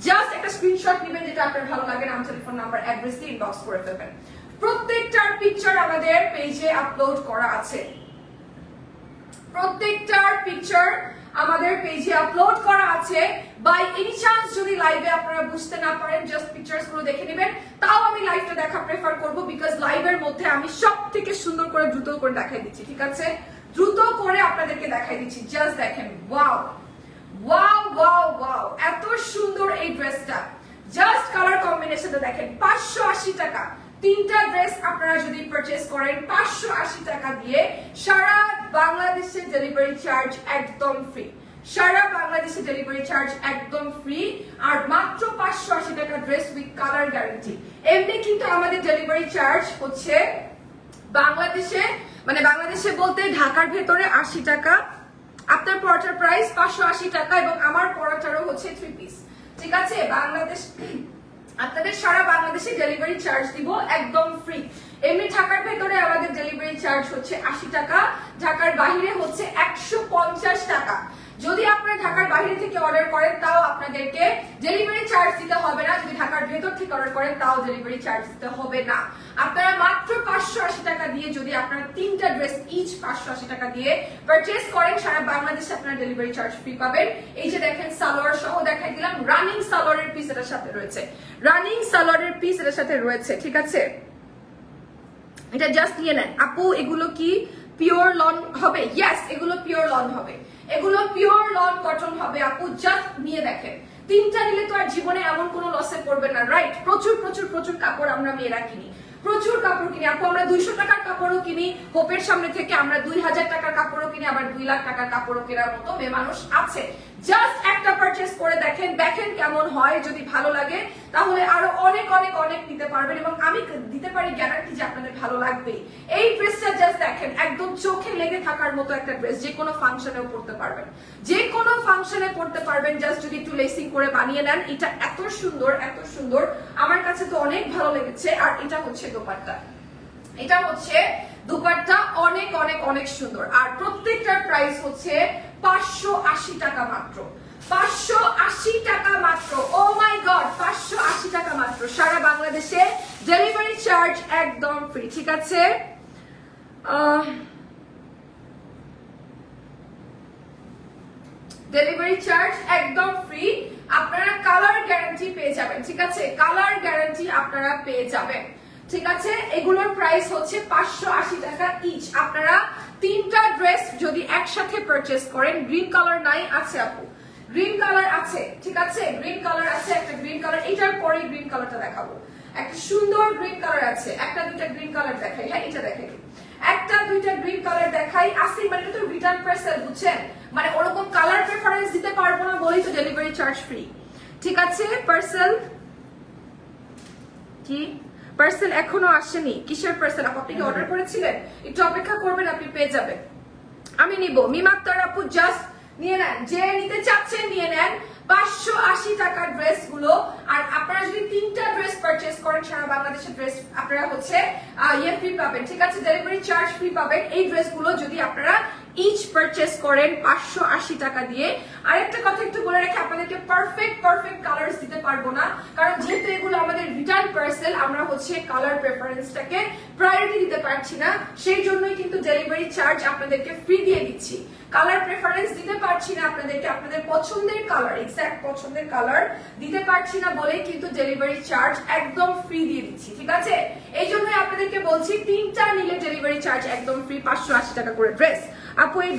জাস্ট একটা স্ক্রিনশট নেবেন যেটা আপনার ভালো লাগে, নাম, টেলিফোন নাম্বার, অ্যাড্রেস দিয়ে ইনবক্স করে ফেলবেন। প্রত্যেকটার পিকচার আমাদের পেজে আপলোড করা আছে, প্রত্যেকটার পিকচার আমাদের পেজে আপলোড করা আছে। বাই এনি চান্স যদি লাইভে আপনারা বুঝতে না পারেন, জাস্ট পিকচার্স গুলো দেখে নেবেন, তাও আমি লাইভটা দেখা প্রেফার করব, বিকজ লাইভের মধ্যে আমি সব থেকে সুন্দর করে দ্রুত করে দেখাই দিচ্ছি। ঠিক আছে, দ্রুত করে আপনাদেরকে দেখাই দিচ্ছি। জাস্ট দেখেন, ওয়াও ওয়াও ওয়াও ওয়াও, এত সুন্দর এই ড্রেসটা। জাস্ট কালার কম্বিনেশনটা দেখেন, 580 টাকা। 3টা ড্রেস আপনারা যদি পারচেজ করেন 580 টাকা দিয়ে, সারা বাংলাদেশে ডেলিভারি চার্জ একদম ফ্রি, সারা বাংলাদেশে ডেলিভারি চার্জ একদম ফ্রি। আর মাত্র 580 টাকা ড্রেস উইথ কালার গ্যারান্টি। এমনি কিন্তু আমাদের ডেলিভারি চার্জ হচ্ছে বাংলাদেশে, মানে বাংলাদেশে বলতে ঢাকার ভেতরে 80 টাকা, আপনার পরোটার প্রাইস 580 টাকা, এবং আমার পরোটারও হচ্ছে 3 পিস। ঠিক আছে, বাংলাদেশ আপনাদের সারা বাংলাদেশে ডেলিভারি চার্জ দিব একদম ফ্রি। এমনি ঢাকার ভেতরে আমাদের ডেলিভারি চার্জ হচ্ছে 80 টাকা, ঢাকার বাইরে হচ্ছে 150 টাকা। যদি আপনারা ঢাকার বাইরে থেকে অর্ডার করেন তাও আপনাদেরকে ডেলিভারি চার্জ দিতে হবে না, যদি ঢাকার ভেতর থেকে অর্ডার করেন তাও ডেলিভারি চার্জ দিতে হবে না। আপনারা মাত্র 580 টাকা দিয়ে যদি আপনারা 3টা ড্রেস ইচ 580 টাকা দিয়ে পারচেজ করেন সারা বাংলাদেশে আপনারা ডেলিভারি চার্জ ফ্রি পাবেন। এই যে দেখেন সালোয়ার সহ দেখাই দিলাম, রানিং সালোয়ারের পিস এটার সাথে রয়েছে, রানিং সালোয়ারের পিস এটার সাথে রয়েছে, ঠিক আছে? এটা জাস্ট নিয়ে নেন আপু। এগুলো কি পিওর লন হবে? ইয়েস, এগুলো পিওর লন হবে, এগুলো পিওর লন কটন হবে আপু। জাস্ট নিয়ে দেখেন, 3টা নিলে তো আর জীবনে এমন কোনো লসে পড়বে না, রাইট? প্রচুর প্রচুর প্রচুর কাপড় আমরা মেয়েরা কিনি, প্রচুর কাপড় কিনি আপু। আমরা 200 টাকার কাপড়ও কিনি হোপের সামনে থেকে, আমরা 2000 টাকার কাপড়ও কিনি, আবার 2 লাখ টাকার কাপড়ও কেনার মতো মেয়ে মানুষ আছে। জাস্ট একটা পারচেজ করে দেখেন, দেখেন কেমন হয়। যদি ভালো লাগে তাহলে আরো অনেক অনেক অনেক নিতে পারবেন এবং আমি দিতে পারি গ্যারান্টি যে আপনাদের ভালো লাগবেই। এই ড্রেসটা জাস্ট দেখেন, একদম চোখে লেগে থাকার মতো একটা ড্রেস, যে কোনো ফাংশনেও পড়তে পারবেন, যে কোনো ফাংশনে পড়তে পারবেন। জাস্ট যদি একটু লেসিং করে বানিয়ে নেন, এটা এত সুন্দর, এত সুন্দর, আমার কাছে তো অনেক ভালো লেগেছে। আর এটা হচ্ছে দোপাট্টা, এটা হচ্ছে দুপাট্টা, অনেক অনেক অনেক সুন্দর। আর প্রত্যেকটার প্রাইস হচ্ছে 580 টাকা মাত্র, 580 টাকা মাত্র। ও মাই গড, 580 টাকা মাত্র। সারা বাংলাদেশে ডেলিভারি চার্জ একদম ফ্রি, ঠিক আছে? ডেলিভারি চার্জ একদম ফ্রি। আপনারা কালার গ্যারান্টি পেয়ে যাবেন, ঠিক আছে? কালার গ্যারান্টি আপনারা পেয়ে যাবেন, ঠিক আছে? এগুলোর প্রাইস হচ্ছে 580 টাকা ইচ। আপনারা 3টা ড্রেস যদি একসাথে পারচেজ করেন, গ্রিন কালার নাই, আছে আপু, গ্রিন কালার আছে, ঠিক আছে? গ্রিন কালার আছে, একটা গ্রিন কালার, এটার পরে গ্রিন কালারটা দেখাবো। একটা সুন্দর গ্রিন কালার আছে, একটা দুইটা গ্রিন কালার দেখাই। হ্যাঁ, এটা দেখাই, একটা দুইটা গ্রিন কালার দেখাই। আসি মানে এটা তো রিটার্ন পার্সেল, বুঝছেন? মানে ওরকম কালার প্রেফারেন্স দিতে পারবো না বলেই তো ডেলিভারি চার্জ ফ্রি, ঠিক আছে? পার্সেল কি? পার্সেল এখনো আসেনি? কিসের পার্সেল আপু? আপনি কি অর্ডার করেছিলেন? একটু অপেক্ষা করবেন, আপনি পেয়ে যাবেন। আমি নিব। মিমাক্তার আপু জাস্ট নিয়ে নেন, যে নিতে চাচ্ছেন নিয়ে নেন। 580 টাকার ড্রেস গুলো। আর আপনারা যদি 3টা ড্রেস পারচেজ করেন সারা বাংলাদেশের ড্রেস আপনারা হচ্ছে ইয়ে ফ্রি পাবেন, ঠিক আছে? ডেলিভারি চার্জ ফ্রি পাবেন। এই ড্রেসগুলো যদি আপনারা ইচ পারচেজ করেন 580 টাকা দিয়ে। আরেকটা কথা একটু বলে রাখি, আপনাদেরকে পারফেক্ট কালারস দিতে পারবো না, কারণ যেহেতু এগুলো আমাদের রিটার্ন পার্সেল, আমরা হচ্ছে কালার প্রেফারেন্সটাকে প্রায়োরিটি দিতে পারছি না, সেই জন্যই কিন্তু ডেলিভারি চার্জ আপনাদেরকে ফ্রি দিয়ে দিচ্ছি। কালার প্রেফারেন্স দিতে পারছি না আপনাদেরকে, আপনাদের পছন্দের কালার, এক্সাক্ট পছন্দের কালার দিতে পারছি না বলেই কিন্তু ডেলিভারি চার্জ একদম ফ্রি দিয়ে দিচ্ছি, ঠিক আছে? এই জন্যই আপনাদেরকে বলছি 3টা নিলে ডেলিভারি চার্জ একদম ফ্রি, 580 টাকা করে ড্রেস। আপু এই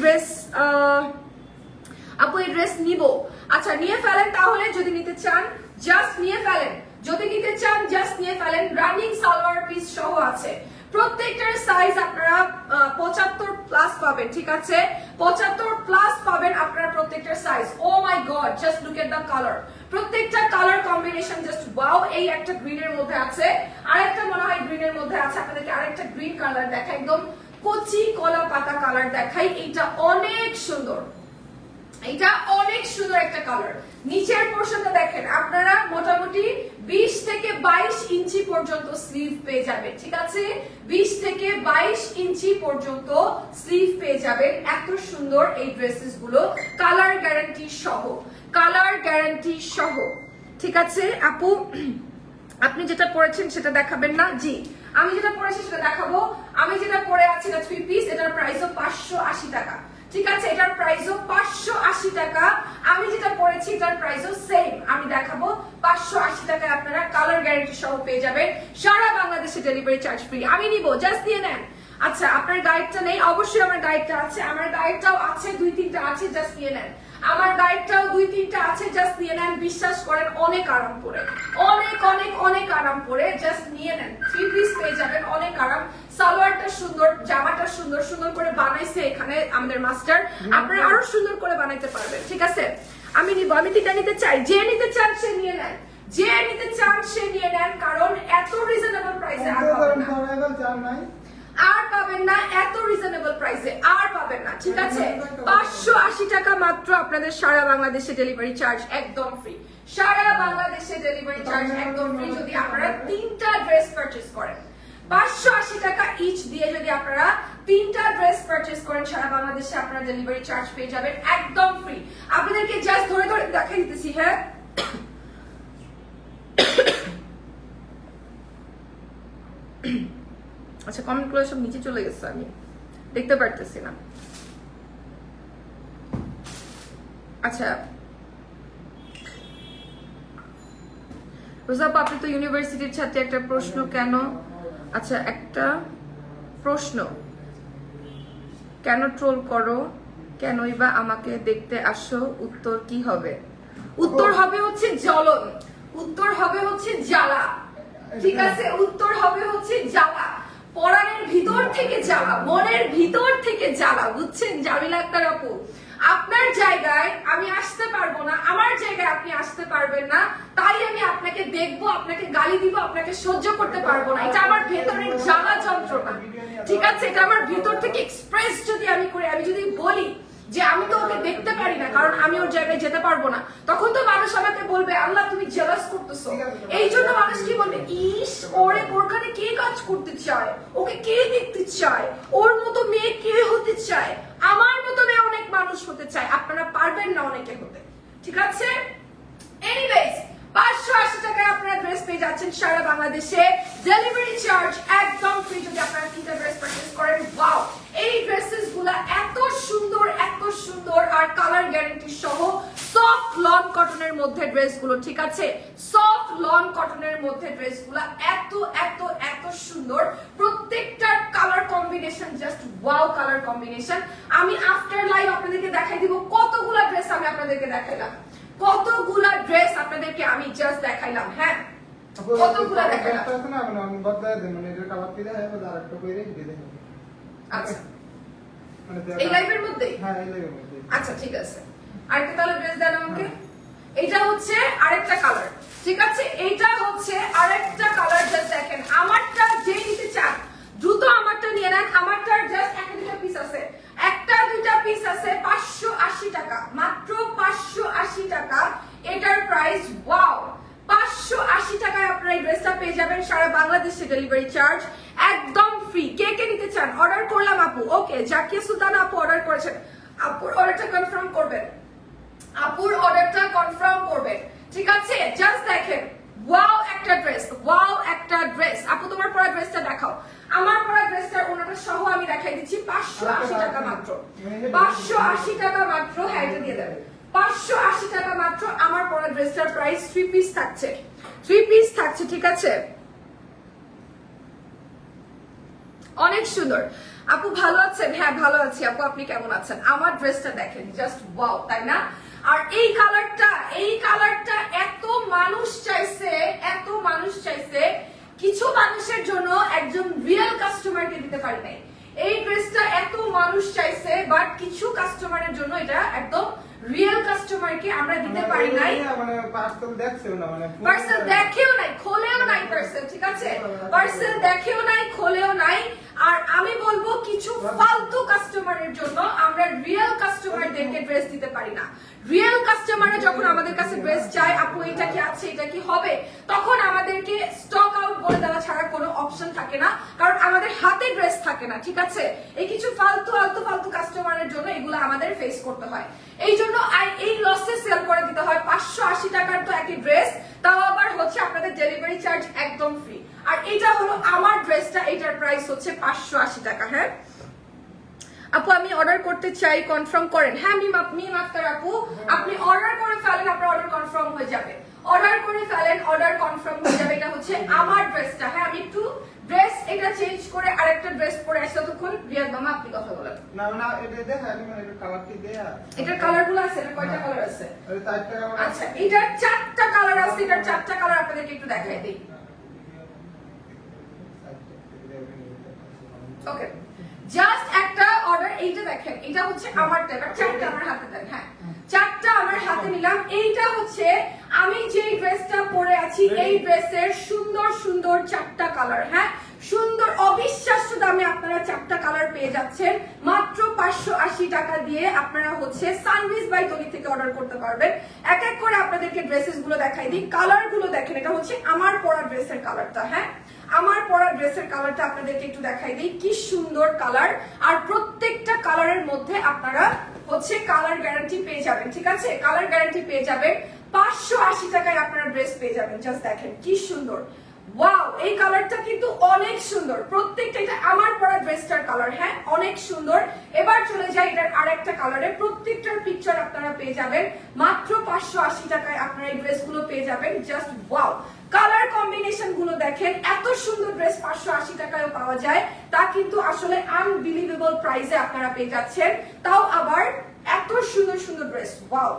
ড্রেস নিব। আচ্ছা, নিয়ে ফেলেন তাহলে, যদি নিতে চান জাস্ট নিয়ে ফেলেন, যদি নিতে চান জাস্ট নিয়ে ফেলেন। রানিং সালোয়ার পিস সহ আছে, প্রত্যেকটার সাইজ আপনারা 75 প্লাস পাবেন, ঠিক আছে? 75 প্লাস পাবেন আপনারা প্রত্যেকটার size. Oh my god, just look at the colour, প্রত্যেকটা কালার কম্বিনেশন জাস্ট ওয়াও। এই একটা গ্রিনের মধ্যে আছে, আরেকটা মনে হয় গ্রিনের মধ্যে আছে। আপনাদেরকে আরেকটা গ্রিন কালার দেখাই, একদম কচি কলা পাতা কালার দেখাই। এইটা অনেক সুন্দর, এটা অনেক সুন্দর একটা কালার। নিচের পোর্শনটা দেখেন, আপনারা মোটামুটি 20 থেকে 22 ইঞ্চি পর্যন্ত স্লিভ পেয়ে যাবেন, ঠিক আছে? 20 থেকে 22 ইঞ্চি পর্যন্ত স্লিভ পেয়ে যাবেন। এত সুন্দর এই ড্রেসেস গুলো, কালার গ্যারান্টি সহ, কালার গ্যারান্টি সহ, ঠিক আছে? আপু আপনি যেটা পরেছেন সেটা দেখাবেন না? জি, আমি যেটা পরেছি সেটা দেখাবো। আমি যেটা পরে আছি না 3 পিস, এটার প্রাইসও 580 টাকা, ঠিক আছে? এটার প্রাইসও 580 টাকা। আমি যেটা পরেছি এটার প্রাইসও সেম, আমি দেখাবো 580 টাকায় আপনারা কালার গ্যারান্টি সহ পেয়ে যাবেন। সারা বাংলাদেশে ডেলিভারি চার্জ ফ্রি। আমি নিব, জাস্ট দিয়ে নেন। আচ্ছা, আপনার গাইডটা নেই? অবশ্যই আমার গাইডটা আছে, আমার গাইডটাও আছে, 2-3টা আছে, জাস্ট নিয়ে নেন। আমার গাইডটাও 2-3টা আছে, জাস্ট নিয়ে নেন। বিশ্বাস করেন অনেক আরাম করে, অনেক অনেক অনেক আরাম করে, জাস্ট নিয়ে নেন। 3 পিস পেয়ে যাবেন, অনেক আরাম। সালোয়ারটা সুন্দর, জামাটা সুন্দর, সুন্দর করে বানাইছে এখানে আমাদের মাস্টার। আপনারা আরো সুন্দর করে বানাইতে পারবেন, ঠিক আছে? আমি নিব, আমি 3টা নিতে চাই। যে নিতে চান সে নিয়ে নেন, যে নিতে চান সে নিয়ে নেন, কারণ এত রিজনেবল প্রাইসে আর পাবেন না, আর পাবেন না, এত রিজনেবল প্রাইসে আর পাবেন না, ঠিক আছে? 580 টাকা মাত্র। আপনাদের সারা বাংলাদেশে ডেলিভারি চার্জ একদম ফ্রি, সারা বাংলাদেশে ডেলিভারি চার্জ একদম ফ্রি। যদি আপনারা 3টা ড্রেস পারচেজ করেন, 580 টাকা ইচ দিয়ে যদি আপনারা 3টা ড্রেস পারচেজ করেন সারা বাংলাদেশে আপনারা ডেলিভারি চার্জ পেয়ে যাবেন একদম ফ্রি। আপনাদেরকে জাস্ট ধরে ধরে দেখাই দিতেছি। হ্যাঁ, আচ্ছা কমেন্ট গুলো সব নিচে চলে গেছে, আমি দেখতে পারতেছি না। আচ্ছা রোজা আপু, আপনি তো ইউনিভার্সিটির ছাত্রী, একটা প্রশ্ন কেন, আচ্ছা একটা প্রশ্ন, কেন ট্রোল করো, কেনই বা আমাকে দেখতে আসো, উত্তর কি হবে? উত্তর হবে হচ্ছে জ্বলন, উত্তর হবে হচ্ছে জ্বালা, ঠিক আছে? উত্তর হবে হচ্ছে জ্বালা, পরাণের ভিতর থেকে জ্বালা, মনের ভিতর থেকে জ্বালা, বুঝছেন জামিলা আক্তার আপু? আপনার জায়গায় আমি আসতে পারবো না, আমার জায়গায় আপনি আসতে পারবেন না, তাই আমি আপনাকে দেখবো, আপনাকে গালি দিব, আপনাকে সহ্য করতে পারবো না। এটা আমার ভেতরের জ্বালা যন্ত্রণা, ঠিক আছে? এটা আমার ভিতর থেকে এক্সপ্রেস যদি আমি করি, আমি যদি বলি যে আমি তো ওকে দেখতে পারি না কারণ আমি ওর জায়গায় যেতে পারবো না, তখন তো মানুষ আমাকে বলবে আল্লাহ তুমি জেলাস করতেছো। এই জন্য মানুষ কি বলবে, ইস ওরে ওখানে কে কাজ করতে চায়, ওকে কে দেখতে চায়, ওর মতো মেয়ে কে হতে চায়, আমার মতো মেয়ে অনেক মানুষ হতে চায়, আপনারা পারবেন না অনেকে হতে, ঠিক আছে? এনিওয়েজ 580 টাকায় আপনারা ড্রেস পেয়ে যাচ্ছেন সারা বাংলাদেশে, ডেলিভারি চার্জ একদম ফ্রি যদি আপনারা 3টা ড্রেস পারচেজ করেন। ওয়াও, এই ড্রেসেস গুলা এত সুন্দর আর কালার গ্যারান্টি সহ সফট লন কটনের মধ্যে ড্রেসগুলো, ঠিক আছে? সফট লন কটনের মধ্যে ড্রেসগুলো এত সুন্দর, প্রত্যেকটার colour combination just wow colour combination. আমি আফটার লাইভ আপনাদেরকে দেখাই দিব কতগুলা ড্রেস আমি আপনাদেরকে দেখাইলাম, কতগুলা ড্রেস আপনাদেরকে আমি জাস্ট দেখাইলাম। হ্যাঁ, কতগুলা দেখাইলাম। আচ্ছা এই লাইভের মধ্যে, হ্যাঁ এই লাইভের মধ্যে, আচ্ছা ঠিক আছে। আরেকটা কালার ড্রেস দেন আমাকে, এটা হচ্ছে আরেকটা কালার, ঠিক আছে? এইটা হচ্ছে আরেকটা কালার, জাস্ট দেখেন। আমারটা যে নিতে চান দ্রুত আমারটা নিয়ে নেন, আমারটার জাস্ট একটা দুটা পিস আছে, একটা দুটা পিস আছে, 580 টাকা, মাত্র 580 টাকা এটার প্রাইস। ওয়াও, 580 টাকায় আপনারা এই ড্রেসটা পেয়ে যাবেন সারা বাংলাদেশে, ডেলিভারি চার্জ একদম ফ্রি। কে কে নিতে চান? অর্ডার করলাম আপু, ওকে জাকিয়া সুলতানা আপু অর্ডার করেছেন, আপুর অর্ডারটা কনফার্ম করবেন, আপুর অর্ডারটা কনফার্ম করবেন, ঠিক আছে? জাস্ট দেখেন, ওয়াও একটা ড্রেস, ওয়াও একটা ড্রেস। আপু তোমার পরা ড্রেসটা দেখাও, আমার পরা ড্রেসটার ওনাটা সহ আমি দেখাই দিচ্ছি, 580 টাকা মাত্র, 580 টাকা মাত্র। হ্যাঁ এটা দিয়ে দেবেন, 580 টাকা মাত্র আমার পরা ড্রেসটার প্রাইস। 3 পিস থাকছে, 3 পিস থাকছে, ঠিক আছে? অনেক সুন্দর আপু, ভালো আছেন? হ্যাঁ ভালো আছি আপু, আপনি কেমন আছেন? আমার ড্রেসটা দেখেন, জাস্ট ওয়াও, তাই না? আর এই কালারটা এত মানুষ চাইছে, এত মানুষ চাইছে, কিছু মানুষের জন্য একজন রিয়েল কাস্টমারকে দিতে পারি নাই। এই ড্রেসটা এত মানুষ চাইছে, বাট কিছু কাস্টমারের জন্য এটা একদম রিয়েল কাস্টমারকে আমরা দিতে পারি নাই, মানে পার্সেল দেখছেও না, মানে পার্সেল দেখেও নাই, খোলেও নাই পার্সেল, ঠিক আছে? পার্সেল দেখেও নাই, খোলেও নাই। আর আমি বলবো কিছু ফালতু কাস্টমারের জন্য আমরা রিয়েল কাস্টমারদেরকে ড্রেস দিতে পারি না। রিয়েল কাস্টমাররা যখন আমাদের কাছে ড্রেস চায়, আপু এটা কি আছে, এটা কি হবে, তখন আমাদেরকে স্টক আউট বলে দেওয়া ছাড়া কোনো অপশন থাকে না, কারণ আমাদের হাতে ড্রেস থাকে না, ঠিক আছে? এই কিছু ফালতু কাস্টমারের জন্য এগুলো আমাদের ফেস করতে হয়, এই জন্য এই লসে সেল করে দিতে হয়। 580 টাকার তো একই ড্রেস, তাও আবার হচ্ছে আপনাদের ডেলিভারি চার্জ একদম ফ্রি। আর এটা হলো আমার ড্রেসটা, এটার প্রাইস হচ্ছে 580 টাকা। হ্যাঁ আপু আমি অর্ডার করতে চাই, কনফার্ম করেন। হ্যাঁ মিম আক্তার আপু, আপনি অর্ডার করে ফেলেন, আপনার অর্ডার কনফার্ম হয়ে যাবে, অর্ডার করে ফেলেন, অর্ডার কনফার্ম হয়ে যাবে। এটা হচ্ছে আমার ড্রেসটা। হ্যাঁ আমি একটু ড্রেস এটা চেঞ্জ করে আরেকটা ড্রেস পরে আসলে তখন রিয়াদ মামা আপনি কথা বলেন। না না এটা দেখা, আমি মানে এটা কালারটি দেয়া, এটার কালারগুলো আছে, এটা কয়টা কালার আছে? আরে চারটা কালার। আচ্ছা এটার 4টা কালার আছে, এটার 4টা কালার আপনাদেরকে একটু দেখাই দেই। ওকে জাস্ট একটা অর্ডার, এইটা দেখেন, এটা হচ্ছে আমারটা, এবার 4টা আমার হাতে দেন। হ্যাঁ 4টা আমার হাতে নিলাম। এইটা হচ্ছে আমি যে ড্রেসটা পরে আছি, এই ড্রেসের সুন্দর 4টা কালার। হ্যাঁ সুন্দর, অবিশ্বাস্য দামে আপনারা 4টা কালার পেয়ে যাচ্ছেন মাত্র 580 টাকা দিয়ে আপনারা হচ্ছে সানভিস বাই তনি থেকে অর্ডার করতে পারবেন। এক এক করে আপনাদেরকে ড্রেসেস গুলো দেখাই দিই, কালার গুলো দেখেন। এটা হচ্ছে আমার পরা ড্রেসের কালারটা, হ্যাঁ আমার পরা ড্রেসের কালারটা আপনাদেরকে একটু দেখাই দিই, কি সুন্দর কালার। আর প্রত্যেকটা কালারের মধ্যে আপনারা হচ্ছে কালার গ্যারান্টি পেয়ে যাবেন, ঠিক আছে, কালার গ্যারান্টি পেয়ে যাবেন। 580 টাকায় আপনারা ড্রেস পেয়ে যাবেন। জাস্ট দেখেন কি সুন্দর, ওয়াও এই কালারটা কিন্তু অনেক সুন্দর প্রত্যেকটা। এটা আমার পরা ড্রেসটার কালার, হ্যাঁ অনেক সুন্দর। এবার চলে যাই এটার আরেকটা কালারে, প্রত্যেকটার পিকচার আপনারা পেয়ে যাবেন মাত্র 580 টাকায় আপনারা এই ড্রেসগুলো পেয়ে যাবেন। জাস্ট ওয়াও, কালার কম্বিনেশন গুলো দেখেন, এত সুন্দর ড্রেস 580 টাকায়ও পাওয়া যায়, তা কিন্তু আসলে আনবিলিভেবল প্রাইসে আপনারা পেয়ে যাচ্ছেন, তাও আবার এত সুন্দর সুন্দর ড্রেস। ওয়াও,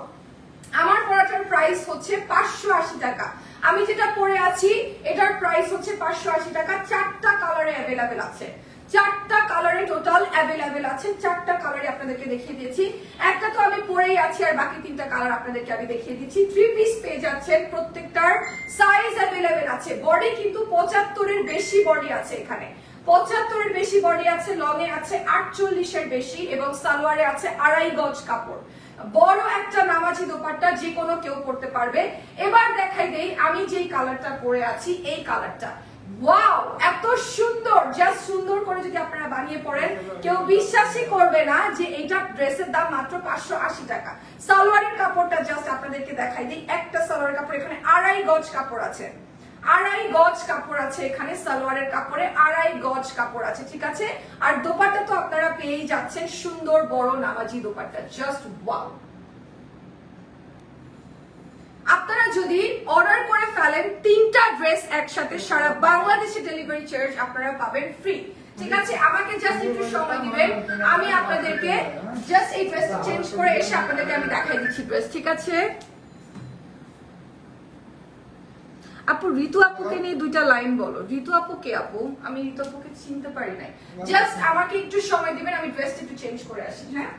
আমার পরাটার প্রাইস হচ্ছে 580 টাকা। আমি যেটা পরে আছি এটার প্রাইস হচ্ছে 580 টাকা। 4টা কালারে অ্যাভেলেবেল আছে, 4টা কালারে টোটাল অ্যাভেলেবেল আছে। 4টা কালারে আপনাদেরকে দেখিয়ে দিয়েছি, একটা তো আমি পরেই আছি আর বাকি 3টা কালার আপনাদেরকে আমি দেখিয়ে দিচ্ছি। 3 পিস পেয়ে যাচ্ছেন, প্রত্যেকটার সাইজ অ্যাভেলেবেল আছে। বডি কিন্তু 75 এর বেশি বডি আছে, এখানে 75 এর বেশি বডি আছে, লং এ আছে 48 এর বেশি এবং সালোয়ারে আছে 2.5 গজ কাপড়। বড় একটা নামাজি দোপাট্টা, যে কোনো কেউ পরতে পারবে। এবার দেখাই দেই আমি যেই কালারটা পরে আছি, এই কালারটা ওয়াও এত সুন্দর। জাস্ট সুন্দর করে যদি আপনারা বানিয়ে পড়েন কেউ বিশ্বাসই করবে না যে এইটা ড্রেসের দাম মাত্র 580 টাকা। সালোয়ারের কাপড়টা জাস্ট আপনাদেরকে দেখাই দিই, একটা সালোয়ারের কাপড় এখানে 2.5 গজ কাপড় আছে, 2.5 গজ কাপড় আছে এখানে, সালোয়ারের কাপড়ে 2.5 গজ কাপড় আছে, ঠিক আছে। আর দোপাট্টা তো আপনারা পেয়েই যাচ্ছেন, সুন্দর বড় নামাজি দোপাট্টা। জাস্ট ওয়াও, আপনারা যদি অর্ডার করে ফেলেন 3টা ড্রেস একসাথে, সারা বাংলাদেশে ডেলিভারি চার্জ আপনারা পাবেন ফ্রি, ঠিক আছে। আমাকে জাস্ট একটু সময় দিবেন, আমি আপনাদেরকে জাস্ট এই ড্রেসটা চেঞ্জ করে এসে আপনাদেরকে আমি দেখাই দিচ্ছি ড্রেস, ঠিক আছে। আপু ঋতু আপুকে নিয়ে 2টা লাইন বলো। ঋতু আপু কে আপু? আমি ঋতু আপুকে চিনতে পারি নাই। জাস্ট আমাকে একটু সময় দিবেন, আমি ড্রেসটা একটু চেঞ্জ করে আসি, হ্যাঁ।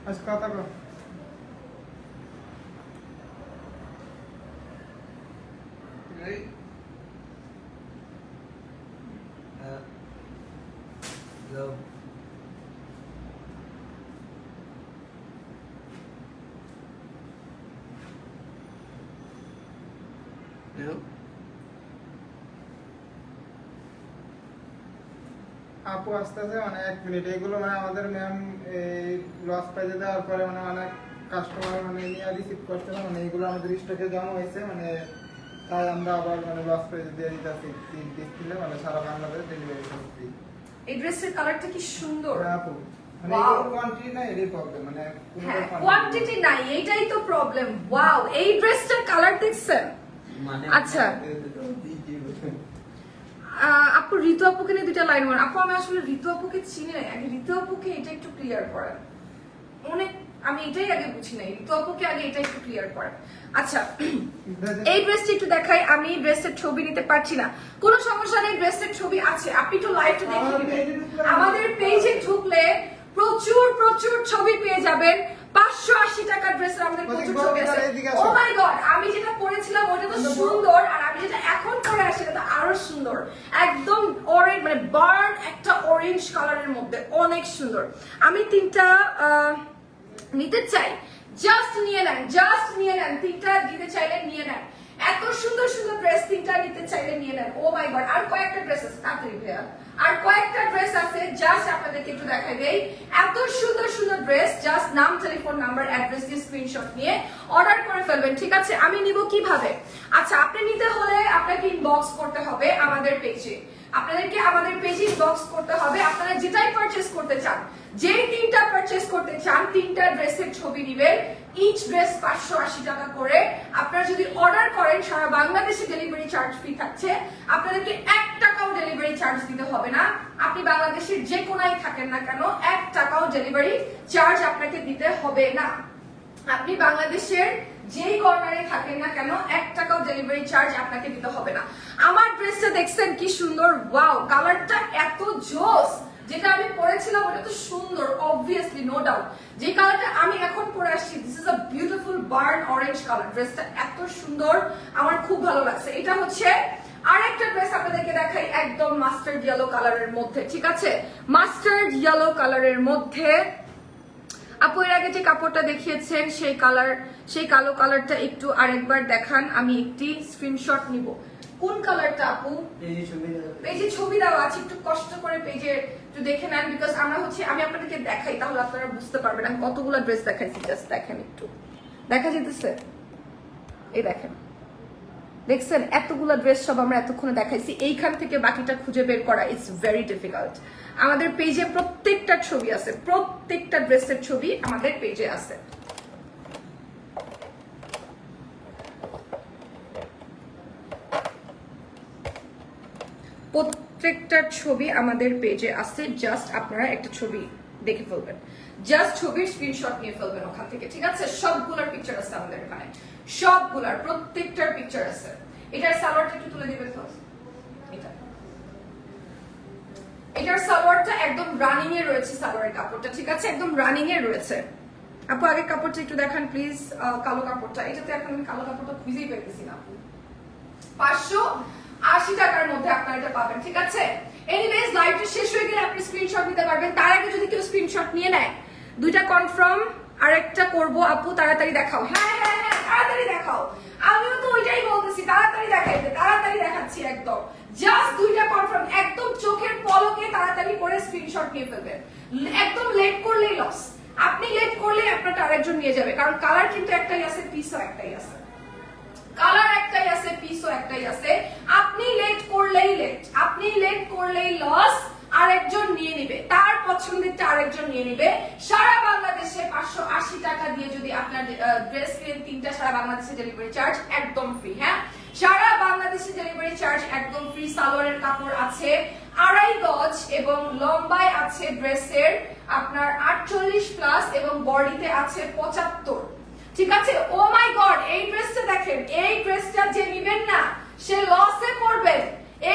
আজ কথা কর। Ready? Go. No. আপু আসতেছে মানে 1 মিনিট। এগুলো মানে আমাদের ম্যাম এই লস প্রাইজে দেওয়ার পরে মানে অনেক কাস্টমার মানে নিয়ে রিসিভ করতে না, মানে এগুলো আমাদের স্টকে জমা হয়েছে, মানে তাই আমরা আবার মানে লস প্রাইজে দিয়ে দিতেছি 3 পিস কিনলে মানে সারা বাংলাদেশ ডেলিভারি করছি। এই ড্রেসের কালারটা কি সুন্দর আপু, মানে এর কোয়ান্টিটি নাই, এর প্রবলেম, মানে হ্যাঁ কোয়ান্টিটি নাই, এইটাই তো প্রবলেম। ওয়াও, এই ড্রেসটার কালার দেখছেন? আচ্ছা আপু ঋতু আপুকে নিয়ে 2টা লাইন বলেন। আপু আমি আসলে ঋতু আপুকে চিনি না, আগে ঋতু আপুকে এটা একটু ক্লিয়ার করেন। অনেক আমি এটাই আগে বুঝি নাই, ঋতু আপুকে আগে এটা একটু ক্লিয়ার করেন। আচ্ছা এই ড্রেসটা একটু দেখাই, আমি ড্রেসের ছবি নিতে পারছি না, কোনো সমস্যা নেই, ড্রেসের ছবি আছে, আপনি একটু লাইভটা দেখে নেবেন। আমাদের পেজে ঢুকলে প্রচুর প্রচুর ছবি পেয়ে যাবেন। 580 টাকার ড্রেস আমাদের প্রচুর ছবি আছে। ও মাই গড, আমি যেটা পরেছিলাম ওটা তো সুন্দর, আর আমি যেটা এখন পরে আসি সেটা আরো সুন্দর, একদম অরেঞ্জ মানে বার্ন একটা অরেঞ্জ কালারের মধ্যে, অনেক সুন্দর। আমি 3টা নিতে চাই, জাস্ট নিয়ে নেন, জাস্ট নিয়ে নেন, 3টা দিতে চাইলে নিয়ে নেন। এত সুন্দর সুন্দর ড্রেস 3টা নিতে চাইলে নিয়ে নেন। ও মাই গড, আর কয়েকটা ড্রেস আছে, তাড়াতাড়ি ভাইয়া, আর কয়েকটা ড্রেস আছে, জাস্ট আপনাদেরকে একটু দেখাই দেই। এত সুন্দর সুন্দর ড্রেস, জাস্ট নাম, টেলিফোন নাম্বার, অ্যাড্রেস দিয়ে স্ক্রিনশট নিয়ে অর্ডার করে ফেলবেন, ঠিক আছে। আমি নিব কিভাবে? আচ্ছা আপনি নিতে হলে আপনাকে ইনবক্স করতে হবে আমাদের পেজে, আপনাদেরকে আমাদের পেজে ইনবক্স করতে হবে। আপনারা যেটাই পারচেজ করতে চান, যেই 3টা পারচেজ করতে চান, 3টা ড্রেসের ছবি দিবেন, ইচ ড্রেস 580 টাকা করে। আপনারা যদি অর্ডার করেন সারা বাংলাদেশে ডেলিভারি চার্জ ফ্রি থাকছে, আপনাদেরকে 1 টাকাও ডেলিভারি চার্জ দিতে হবে না। আপনি বাংলাদেশের যে কোনায় থাকেন না কেন 1 টাকাও ডেলিভারি চার্জ আপনাকে দিতে হবে না। আপনি বাংলাদেশের যেই কর্নারে থাকেন না কেন 1 টাকাও ডেলিভারি চার্জ আপনাকে দিতে হবে না। আমার ড্রেসটা দেখছেন কি সুন্দর, ওয়াও কালারটা এত জোস। যেটা আমি পরেছিলাম ওটা তো সুন্দর, অবভিয়াসলি নো ডাউট। যে কালারটা আমি এখন পরে আসছি, this is a beautiful burn orange colour. ড্রেসটা এত সুন্দর, আমার খুব ভালো লাগছে। এটা হচ্ছে আরেকটা ড্রেস আপনাদেরকে দেখাই, একদম মাস্টার্ড ইয়েলো কালারের মধ্যে, ঠিক আছে? মাস্টার্ড ইয়েলো কালারের মধ্যে আপু এর আগে যে কাপড়টা দেখিয়েছেন সেই কালো কালারটা একটু আরেকবার দেখান, আমি একটি স্ক্রিনশট নিব। কোন কালারটা আপু? পেজে ছবি দেওয়া আছে, একটু কষ্ট করে পেজে একটু দেখে নেন, বিকজ আমি আপনাদেরকে দেখাই, তাহলে আপনারা বুঝতে পারবেন আমি কতগুলো ড্রেস দেখাইছি। জাস্ট দেখেন, একটু দেখা যেতেছে, এই দেখেন, দেখছেন এতগুলো ড্রেস সব আমরা এতক্ষণে দেখাইছি। এইখান থেকে বাকিটা খুঁজে বের করা ইটস ভেরি ডিফিকাল্ট। আমাদের পেজে প্রত্যেকটা ছবি আছে, প্রত্যেকটা ড্রেসের ছবি আমাদের পেজে আছে। প্রত্যেকটা ছবি আমাদের পেজে আছে, জাস্ট আপনারা একটা ছবি দেখে ফেলবেন, জাস্ট ছবির স্ক্রিনশট নিয়ে ফেলবেন ওখান থেকে, ঠিক আছে? সবগুলোর পিকচার আছে আমাদের এখানে, সবগুলোর প্রত্যেকটার পিকচার আছে। এটার সালোয়ারটা একটু তুলে দিবেন তো, এটার সালোয়ারটা একদম রানিং এ রয়েছে, সালোয়ারের কাপড়টা, ঠিক আছে? একদম রানিং এ রয়েছে। আপু আগে কাপড়টা একটু দেখান প্লিজ, কালো কাপড়টা। এটাতে এখন আমি কালো কাপড়টা খুঁজেই পেতেছি না। 580 টাকার মধ্যে আপনারা এটা পাবেন, ঠিক আছে? এনিওয়েজ লাইভটা শেষ হয়ে গেলে আপনি স্ক্রিনশট নিতে পারবেন। তার আগে যদি কেউ স্ক্রিনশট নিয়ে নেয়, দুইটা কনফার্ম, আরেকটা করব। আপু তাড়াতাড়ি দেখাও। হ্যাঁ হ্যাঁ হ্যাঁ, তাড়াতাড়ি দেখাও। আমিও তো ওইটাই বলতেছি, তাড়াতাড়ি দেখাইতে, তাড়াতাড়ি দেখাচ্ছি একদম। জাস্ট দুইটা কনফার্ম, একদম চোখের পলকে তাড়াতাড়ি করে স্ক্রিনশট নিয়ে ফেলবেন। একদম লেট করলেই লস। আপনি লেট করলে আপনারটা আরেকজন নিয়ে যাবে, কারণ কালার কিন্তু একটাই আছে, পিসও একটাই আছে। কালার একটাই আছে, পিসও একটাই আছে। আপনি লেট করলেই লস, আরেকজন নিয়ে নিবে, তার পছন্দেরটা আরেকজন নিয়ে নিবে। সারা বাংলাদেশে 580 টাকা দিয়ে যদি আপনার ড্রেস কিনেন, 3টা সারা বাংলাদেশে ডেলিভারি চার্জ একদম ফ্রি। হ্যাঁ, সারা বাংলাদেশে ডেলিভারি চার্জ একদম ফ্রি। সালোয়ারের কাপড় আছে 2.5 গজ এবং লম্বায় আছে ড্রেসের আপনার 48 প্লাস এবং বডিতে আছে 75, ঠিক আছে? ও মাই গড, এই ড্রেসটা দেখেন, এই ড্রেসটা যে নিবেন না সে লসে পড়বেন।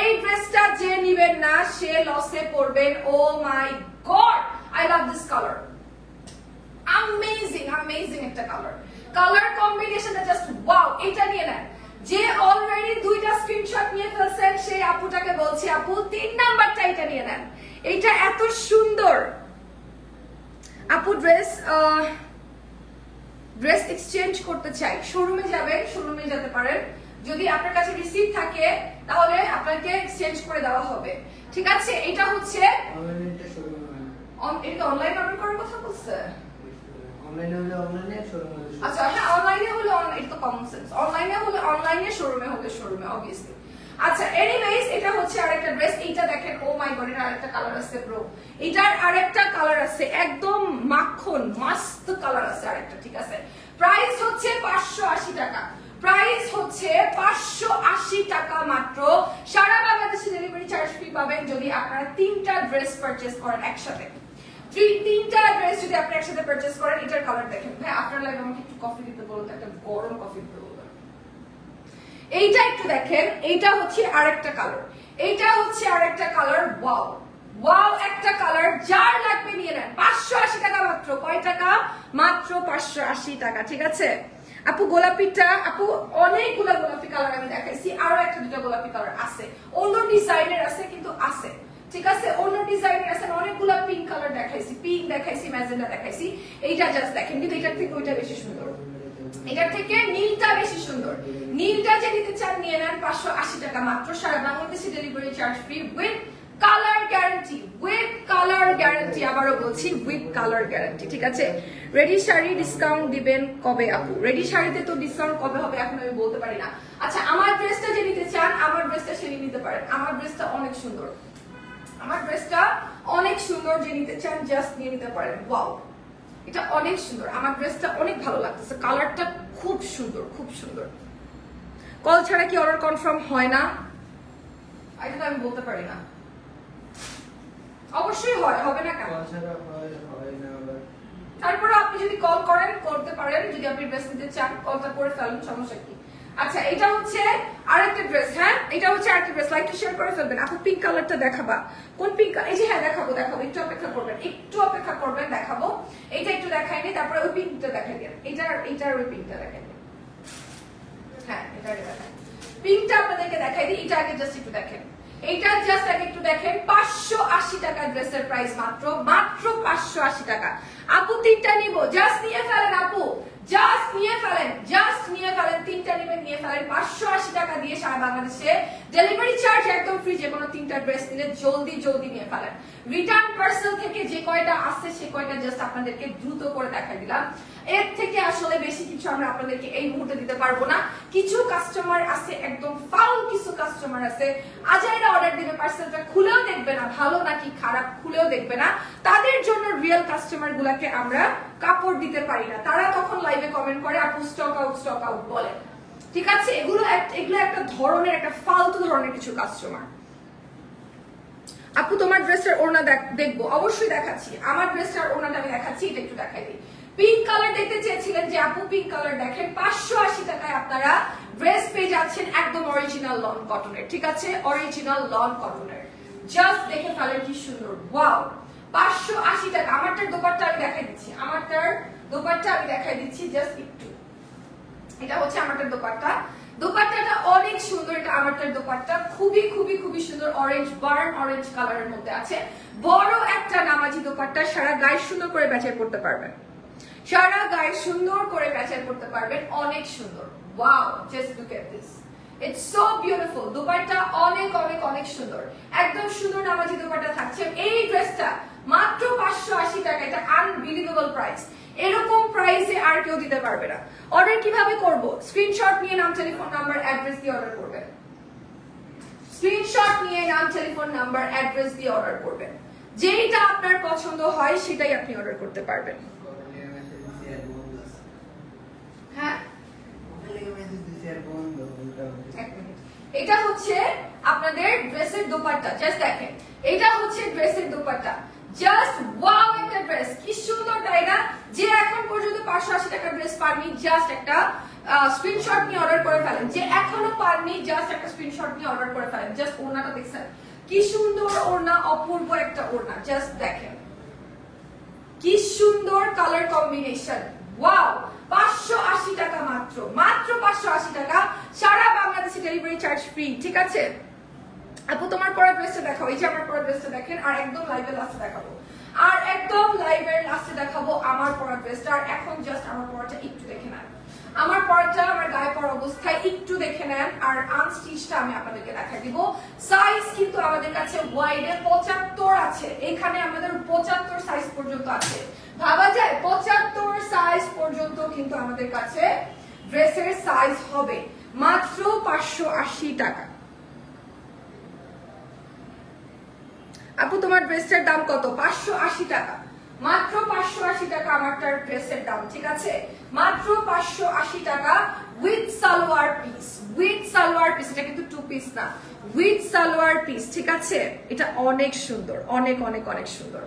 এই ড্রেসটা যে নিবেন না সে লসে পড়বেন। Oh my god, I love this colour, amazing amazing একটা কালার। কালার কম্বিনেশনটা জাস্ট ওয়াও। এটা নিয়ে নেন। যে অলরেডি দুইটা স্ক্রিনশট নিয়ে ফেলছেন সেই আপুটাকে বলছি, আপু 3 নাম্বারটা এটা নিয়ে নেন। এটা এত সুন্দর আপু। ড্রেস এক্সচেঞ্জ করতে চাই, শোরুমে যাবেন, শোরুমে যেতে পারেন। যদি আপনার কাছে রিসিট থাকে তাহলে আপনাকে এক্সচেঞ্জ করে দেওয়া হবে, ঠিক আছে? এটা হচ্ছে অনলাইন অর্ডার করার কথা বলছে। আচ্ছা হ্যাঁ, অনলাইনে হলে অনলাইন, এটা তো কমন সেন্স। অনলাইনে হলে অনলাইনে, শোরুমে হলে শোরুমে, অবভিয়াসলি। আচ্ছা এনিওয়েজ, এটা হচ্ছে আরেকটা ড্রেস। এইটা দেখেন, ও মাই গড, এর আরেকটা কালার আছে ব্রো। এটার আরেকটা কালার আছে, একদম মাখন মাস্ত কালার আছে আরেকটা, ঠিক আছে? প্রাইস হচ্ছে 580 টাকা। প্রাইস হচ্ছে 580 টাকা মাত্র। সারা বাংলাদেশে ডেলিভারি চার্জ ফ্রি পাবেন যদি আপনারা 3টা ড্রেস পারচেজ করেন একসাথে। 3টা ড্রেস যদি আপনি একসাথে পারচেজ করেন। এটার কালার দেখেন। ভাই আপনার লাইভ আমাকে একটু কফি দিতে বলুন, একটা গরম কফি দিতে বলুন। এইটা একটু দেখেন, এইটা হচ্ছে আরেকটা কালার, এইটা হচ্ছে আরেকটা কালার। ওয়াও ওয়াও একটা কালার, যার লাগবে নিয়ে নেন। 580 টাকা মাত্র। কয় টাকা? মাত্র 580 টাকা, ঠিক আছে? আপু গোলাপিটা, আপু অনেকগুলা গোলাপি কালার আমি দেখাইছি, আরো একটা দুটা গোলাপি কালার আছে, অন্য ডিজাইনের আছে কিন্তু আছে, ঠিক আছে? অন্য ডিজাইনের আছে। অনেকগুলা পিঙ্ক কালার দেখাইছি, পিঙ্ক দেখাইছি, ম্যাজেন্ডা দেখাইছি। এইটা জাস্ট দেখেন, কিন্তু এটার থেকে ওইটা বেশি সুন্দর, এটার থেকে নীলটা বেশি সুন্দর। নীলটা যে নিতে চান নিয়ে নেন, 580 টাকা মাত্র। সারা বাংলাদেশে delivery charge free with colour guarantee, with colour guarantee. আবারও বলছি, উইথ কালার গ্যারান্টি, ঠিক আছে? রেডি শাড়ি ডিসকাউন্ট দিবেন কবে আপু? রেডি শাড়িতে তো ডিসকাউন্ট কবে হবে এখন আমি বলতে পারি না। আচ্ছা, আমার ড্রেসটা যে নিতে চান, আমার ড্রেসটা সে নিতে পারেন। আমার ড্রেসটা অনেক সুন্দর, আমার ড্রেসটা অনেক সুন্দর, যে নিতে চান জাস্ট নিয়ে নিতে পারেন। ওয়াও, এটা অনেক সুন্দর, আমার ড্রেসটা অনেক ভালো লাগতেছে, কালারটা খুব সুন্দর, খুব সুন্দর। কল ছাড়া কি অর্ডার কনফার্ম হয় না? এটা আমি বলতে পারি না, অবশ্যই হয়, হবে না কেন? তারপরে আপনি যদি কল করেন, করতে পারেন। যদি আপনি ড্রেস নিতে চান কলটা করে ফেলুন, সমস্যা কি? আচ্ছা এটা হচ্ছে আরেকটা ড্রেস, হ্যাঁ এটা হচ্ছে আরেকটা ড্রেস, লাইক টু শেয়ার করে ফেলবেন। আপু পিঙ্ক কালারটা দেখাবা, কোন পিঙ্ক? এই যে হ্যাঁ দেখাবো দেখাবো, একটু অপেক্ষা করবেন দেখাবো। এইটা একটু দেখাইনি, তারপরে ওই পিঙ্কটা দেখাই দিন, এইটার ওই পিঙ্কটা দেখাই দিন। হ্যাঁ এটা আগে দেখাই, পিঙ্কটা আপনাদেরকে দেখাই দিই, এটা আগে জাস্ট একটু দেখেন। এইটা জাস্ট আগে একটু দেখেন, 580 টাকা ড্রেসের প্রাইস, মাত্র 580 টাকা। আপু তিনটা নিব, জাস্ট নিয়ে ফেলেন আপু, জাস্ট নিয়ে ফেলেন, তিনটা নেবেন নিয়ে ফেলেন। 580 টাকা দিয়ে সারা বাংলাদেশে ডেলিভারি চার্জ একদম ফ্রি। যে কোনো তিনটা ড্রেস নিলে জলদি নিয়ে ফেলেন। রিটার্ন পার্সেল থেকে যে কয়টা আসছে সে কয়টা জাস্ট আপনাদেরকে দ্রুত করে দেখাই দিলাম। এর থেকে আসলে বেশি কিছু আমরা আপনাদেরকে এই মুহূর্তে দিতে পারবো না। কিছু কাস্টমার আছে একদম ফাউল, কিছু কাস্টমার আছে আজাইরা অর্ডার দিবে, পার্সেলটা খুলেও দেখবে না ভালো নাকি খারাপ, খুলেও দেখবে না। তাদের জন্য রিয়েল কাস্টমার গুলাকে আমরা কাপড় দিতে পারি না। তারা তখন লাইভে কমেন্ট করে আপু স্টক আউট বলে, ঠিক আছে? এগুলো একটা ধরনের, একটা ফালতু ধরনের কিছু কাস্টমার। আপু তোমার ড্রেসটার ওড়না দেখবো, অবশ্যই দেখাচ্ছি। আমার ড্রেসটার ওড়নাটা আমি দেখাচ্ছি, এটা একটু দেখাই দিই। পিঙ্ক কালার দেখতে চেয়েছিলেন যে আপু পিঙ্ক কালার দেখেন, 580 টাকায় আপনারা ড্রেস পেয়ে যাচ্ছেন একদম অরিজিনাল লন কটনের, ঠিক আছে? অরিজিনাল লন কটনের, জাস্ট দেখে ফেলেন কি সুন্দর, ওয়াও 580 টাকা। আমারটার দোপাট্টা আমি দেখাই দিচ্ছি, জাস্ট একটু। এটা হচ্ছে আমারটার দোপাট্টা, দোপাট্টাটা অনেক সুন্দর। এটা আমারটার দোপাট্টা, খুবই সুন্দর, অরেঞ্জ বার্ন অরেঞ্জ কালারের মধ্যে আছে। বড় একটা নামাজি দোপাট্টা, সারা গায়ে সুন্দর করে প্যাচার করতে পারবেন, অনেক সুন্দর। Wow, just look at this, it's so beautiful. Dupatta অনেক সুন্দর, একদম সুন্দর নামাজি দোপাট্টা থাকছে। এই ড্রেসটা মাত্র 580 টাকা, এটা আনবিলিভেবল প্রাইস। এরকম প্রাইসে আর কেউ দিতে পারবে না। অর্ডার কিভাবে করব? স্ক্রিনশট নিয়ে নাম, টেলিফোন নাম্বার, অ্যাড্রেস দিয়ে অর্ডার করবেন। যেটা আপনার পছন্দ হয় সেটাই আপনি অর্ডার করতে পারবেন। হ্যাঁ এটা হচ্ছে আপনাদের ড্রেসের দোপাট্টা, জাস্ট দেখেন, এটা হচ্ছে ড্রেসের দোপাট্টা, জাস্ট ওয়াও একটা ড্রেস, কি সুন্দর তাই না? যে এখন পর্যন্ত 580 টাকার ড্রেস পাননি, জাস্ট একটা স্ক্রিনশট নিয়ে অর্ডার করে ফেলেন। যে এখনো পাননি, জাস্ট একটা স্ক্রিনশট নিয়ে অর্ডার করে ফেলেন। জাস্ট ওড়নাটা দেখছেন কি সুন্দর ওড়না, অপূর্ব একটা ওড়না, জাস্ট দেখেন কি সুন্দর কালার কম্বিনেশন, ওয়াও 580 টাকা, মাত্র 580 টাকা, সারা বাংলাদেশে ডেলিভারি চার্জ ফ্রি, ঠিক আছে? আপু তোমার পরের ড্রেসটা দেখাও, এই যে আমার পরের ড্রেসটা দেখেন, আর একদম লাইভের লাস্টে দেখাবো, আমার পরের ড্রেসটা। আর এখন জাস্ট আমার পরেরটা একটু দেখে নেন, আমার পরেরটা আমার গায়ে পরা অবস্থায় একটু দেখে নেন। আর আনস্টিচটা আমি আপনাদেরকে দেখাই দিব। সাইজ কিন্তু আমাদের কাছে ওয়াইডে 75 আছে, এখানে আমাদের 75 সাইজ পর্যন্ত আছে। ভাবা যায় 75 সাইজ পর্যন্ত কিন্তু আমাদের কাছে ড্রেসের সাইজ হবে, মাত্র 580 টাকা। আপু তোমার ড্রেসটার দাম কত? 580 টাকা, মাত্র 580 টাকা আমারটার ড্রেসের দাম, ঠিক আছে? মাত্র 580 টাকা উইথ সালোয়ার পিস, এটা কিন্তু 2 পিস না, উইথ সালোয়ার পিস, ঠিক আছে? এটা অনেক সুন্দর, অনেক সুন্দর,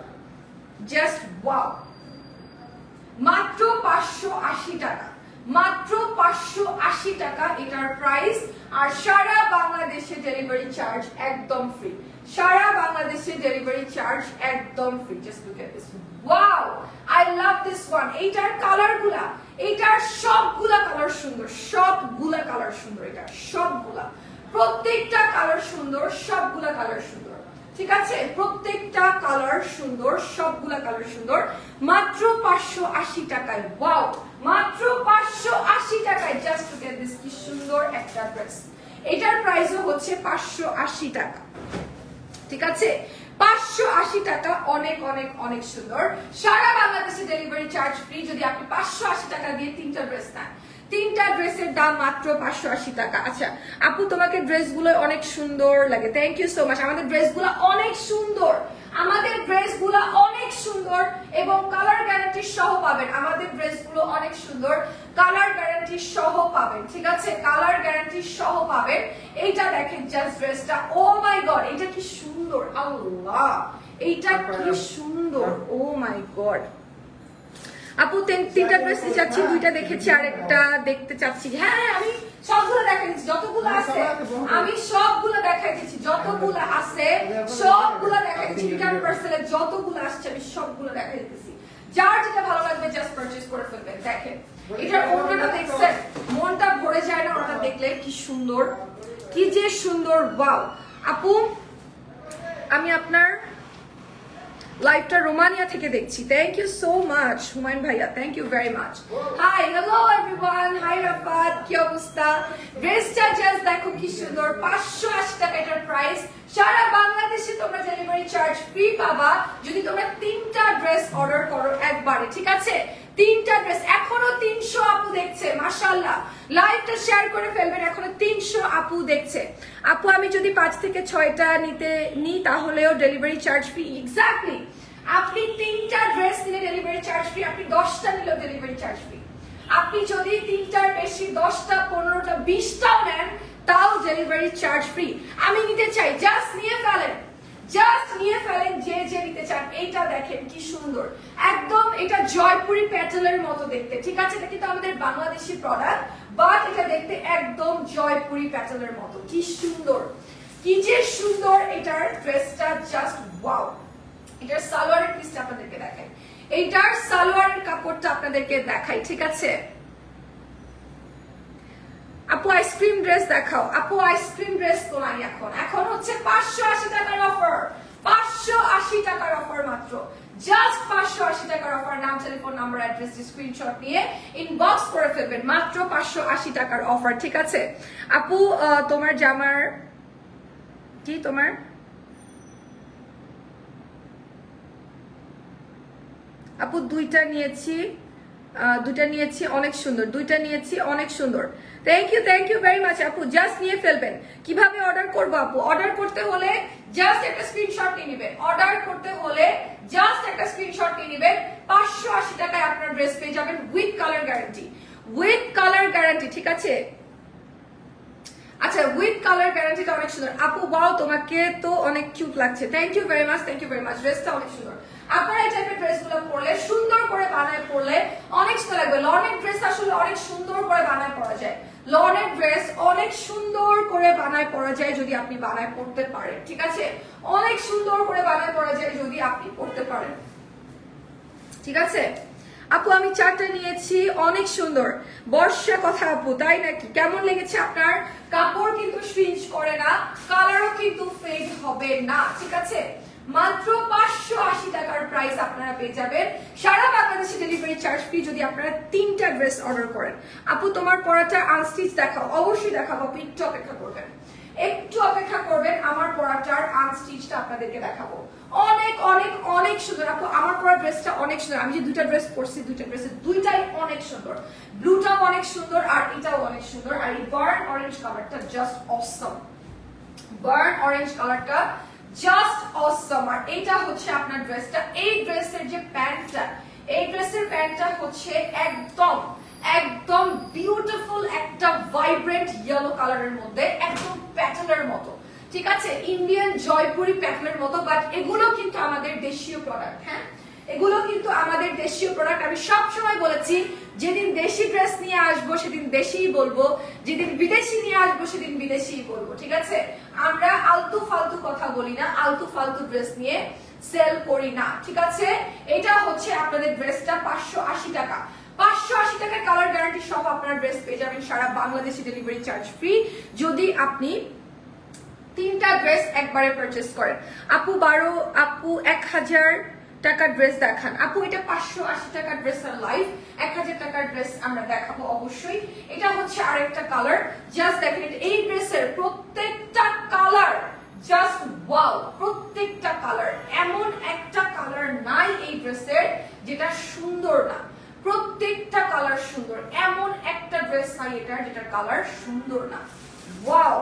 জাস্ট ওয়াও, মাত্র 580 টাকা, মাত্র 580 টাকা এটার প্রাইস। আর সারা বাংলাদেশে ডেলিভারি চার্জ একদম ফ্রি, সারা বাংলাদেশে ডেলিভারি চার্জ একদম free. Just look at this, wow I love this one. এইটার কালারগুলা, এইটার সবগুলা কালার সুন্দর, এটা সবগুলা, প্রত্যেকটা কালার সুন্দর, সবগুলা কালার সুন্দর, ঠিক আছে? প্রত্যেকটা কালার সুন্দর, সবগুলা কালার সুন্দর, মাত্র 580 টাকায়, ওয়াও মাত্র 580 টাকায়। জাস্ট লুক এট দিস, কি সুন্দর একটা ড্রেস। এটার প্রাইসও হচ্ছে 580 টাকা, ঠিক আছে? 580 টাকা, অনেক সুন্দর। সারা বাংলাদেশে ডেলিভারি চার্জ ফ্রি। যদি আপনি 580 টাকা দিয়ে 3টা ড্রেস নেন, 3টা ড্রেসের দাম মাত্র 580 টাকা। আচ্ছা আপু তোমাকে ড্রেসগুলো অনেক সুন্দর লাগে, থ্যাংক ইউ সো মাচ। আমাদের ড্রেসগুলো অনেক সুন্দর, এবং কালার গ্যারান্টি সহ পাবেন। আমাদের ড্রেসগুলো অনেক সুন্দর, কালার গ্যারান্টি সহ পাবেন, ঠিক আছে? কালার গ্যারান্টি সহ পাবেন। এইটা দেখেন জাস্ট ড্রেসটা, ও মাই গড, এটা কি সুন্দর, আল্লাহ এইটা কি সুন্দর, ও মাই গড। আপু 3টা ড্রেস চাচ্ছি, 2টা দেখেছি, আরেকটা দেখতে চাচ্ছি। হ্যাঁ আমি সবগুলো দেখাই দিচ্ছি, যতগুলো আছে আমি সবগুলো দেখাই দিচ্ছি, যতগুলো আছে সবগুলো দেখাই দিচ্ছি। রিটার্ন পার্সেলে যতগুলো আসছে আমি সবগুলো দেখাই দিতেছি। যার যেটা ভালো লাগবে জাস্ট পারচেজ করে ফেলবেন। দেখেন এটার ওড়নাটা দেখছেন, মনটা ভরে যায় না ওটা দেখলে? কি সুন্দর, কি যে সুন্দর। ওয়াও আপু, আমি আপনার লাইভটা রোমানিয়া থেকে দেখছি। Thank you so much Humayun ভাইয়া, thank you very much. Hi, hello everyone, hi Rafat, কি অবস্থা? ড্রেসটা জাস্ট দেখো কি সুন্দর, 580 টাকা এটার প্রাইস। সারা বাংলাদেশে তোমরা ডেলিভারি চার্জ ফ্রি পাবা যদি তোমরা 3টা ড্রেস অর্ডার করো একবারে, ঠিক আছে? 3টা ড্রেস। এখনো 300 আপু দেখছে, মাশাআল্লাহ। লাইভটা শেয়ার করে ফেলবেন, এখনো 300 আপু দেখছে। আপু আমি যদি 5 থেকে 6টা নিই তাহলেও ডেলিভারি চার্জ ফ্রি। এক্স্যাক্টলি, আপনি 3টা ড্রেস নিলে ডেলিভারি চার্জ ফ্রি, আপনি 10টা নিলেও ডেলিভারি চার্জ ফ্রি। আপনি যদি 3টার বেশি 10টা 15টা 20টাও নেন তাও ডেলিভারি চার্জ ফ্রি। আমি নিতে চাই, জাস্ট নিয়ে ফেলেন, জাস্ট নিয়ে ফেলেন যে যে নিতে চান। এইটা দেখেন কি সুন্দর, একদম এটা জয়পুরি প্যাটেলের মতো দেখতে, ঠিক আছে? এটা কিন্তু আমাদের বাংলাদেশি প্রোডাক্ট, বাট এটা দেখতে একদম জয়পুরি প্যাটেলের মতো। কি সুন্দর, কি যে সুন্দর এটার ড্রেসটা, জাস্ট ওয়াও। এটার সালোয়ারের পিসটা আপনাদেরকে দেখাই, এইটার সালোয়ারের কাপড়টা আপনাদেরকে দেখাই, ঠিক আছে? আপু আইসক্রিম ড্রেস দেখাও। আপু আইসক্রিম ড্রেস তো নাই এখন, এখন হচ্ছে 580 টাকার অফার, 580 টাকার অফার মাত্র, জাস্ট 580 টাকার অফার। নাম, টেলিফোন নাম্বার, অ্যাড্রেস স্ক্রিনশট নিয়ে ইনবক্স করে ফেলবেন, মাত্র 580 টাকার অফার, ঠিক আছে? আপু তোমার জামার কি, তোমার আপু দুইটা নিয়েছি অনেক সুন্দর, দুইটা নিয়েছি অনেক সুন্দর। থ্যাংক ইউ ভেরি মাচ আপু, জাস্ট নিয়ে ফেলবেন। কিভাবে অর্ডার করবো আপু? অর্ডার করতে হলে জাস্ট একটা স্ক্রিনশট নিয়ে নেবেন, অর্ডার করতে হলে জাস্ট একটা স্ক্রিনশট নিয়ে নেবেন। 580 টাকায় আপনার ড্রেস পেয়ে যাবেন with colour guarantee, with colour guarantee, ঠিক আছে? আচ্ছা, উইথ কালার গ্যারান্টিটা অনেক সুন্দর। আপু ওয়াও, তোমাকে তো অনেক কিউট লাগছে। Thank you very much, thank you very much. ড্রেসটা অনেক সুন্দর। আপনারা এই টাইপের ড্রেসগুলো পরলে, সুন্দর করে বানায় পরলে অনেক সুন্দর লাগবে। লনের ড্রেস আসলে অনেক সুন্দর করে বানায় পরা যায়, লনের ড্রেস অনেক সুন্দর করে বানায় পরা যায় যদি আপনি বানায় পড়তে পারেন, ঠিক আছে? অনেক সুন্দর করে বানায় পরা যায় যদি আপনি পড়তে পারেন, ঠিক আছে? আপু আমি 4টা নিয়েছি, অনেক সুন্দর। বর্ষা কথা আপু, তাই নাকি? কেমন লেগেছে আপনার? কাপড় কিন্তু শ্রিঞ্চ করে না, কালারও কিন্তু ফেড হবে না, ঠিক আছে? মাত্র 580 টাকার প্রাইস আপনারা পেয়ে যাবেন। সারা বাংলাদেশে ডেলিভারি চার্জ ফ্রি যদি আপনারা 3টা ড্রেস অর্ডার করেন। আপু তোমার পরাটা আনস্টিচ দেখাও। অবশ্যই দেখাবো আপু, একটু অপেক্ষা করবেন, একটু অপেক্ষা করবেন। আমার পরাটার আনস্টিচটা আপনাদেরকে দেখাবো। অনেক অনেক অনেক সুন্দর আপু, আমার পরা ড্রেসটা অনেক সুন্দর। আমি যে 2টা ড্রেস পরছি, 2টা ড্রেসের 2টাই অনেক সুন্দর। ব্লুটাও অনেক সুন্দর আর এটাও অনেক সুন্দর। আর এই বার্ন অরেঞ্জ কালারটা জাস্ট অসম, বার্ন অরেঞ্জ কালারটা জাস্ট অসম। আর এটা হচ্ছে আপনার ড্রেসটা। এই ড্রেসের যে প্যান্টটা, এই ড্রেসের প্যান্টটা হচ্ছে একদম একদম বিউটিফুল একটা ভাইব্রেন্ট ইয়েলো কালারের মধ্যে, একদম প্যাটেলের মতো, ঠিক আছে? ইন্ডিয়ান জয়পুরি প্যাটেলের মতো। বাট এগুলো কিন্তু আমাদের দেশীয় প্রোডাক্ট, হ্যাঁ, এগুলো কিন্তু আমাদের দেশীয় প্রোডাক্ট। আমি সবসময় বলেছি যেদিন দেশি ড্রেস নিয়ে আসবো সেদিন দেশিই বলবো, যেদিন বিদেশি নিয়ে আসবো সেদিন বিদেশিই বলবো, ঠিক আছে? আমরা আলতু ফালতু কথা বলি না, আলতু ফালতু ড্রেস নিয়ে সেল করি না, ঠিক আছে? এটা হচ্ছে আপনাদের ড্রেসটা 580 টাকা, 580 টাকার কালার গ্যারান্টি সহ আপনারা ড্রেস পেয়ে যাবেন। সারা বাংলাদেশে ডেলিভারি চার্জ ফ্রি যদি আপনি 3টা ড্রেস একবারে পারচেজ করেন। আপু 1000 টাকার ড্রেস দেখান। আপু এটা 580 টাকার ড্রেস আর লাইভ 1000 টাকার ড্রেস আমরা দেখাবো অবশ্যই। এটা হচ্ছে আরেকটা কালার, জাস্ট দেখেন এই ড্রেসের প্রত্যেকটা কালার জাস্ট ওয়াও, প্রত্যেকটা কালার। এমন একটা কালার নাই এই ড্রেসের যেটা সুন্দর না, প্রত্যেকটা কালার সুন্দর। এমন একটা ড্রেস নাই এটা যেটার কালার সুন্দর না। ওয়াও,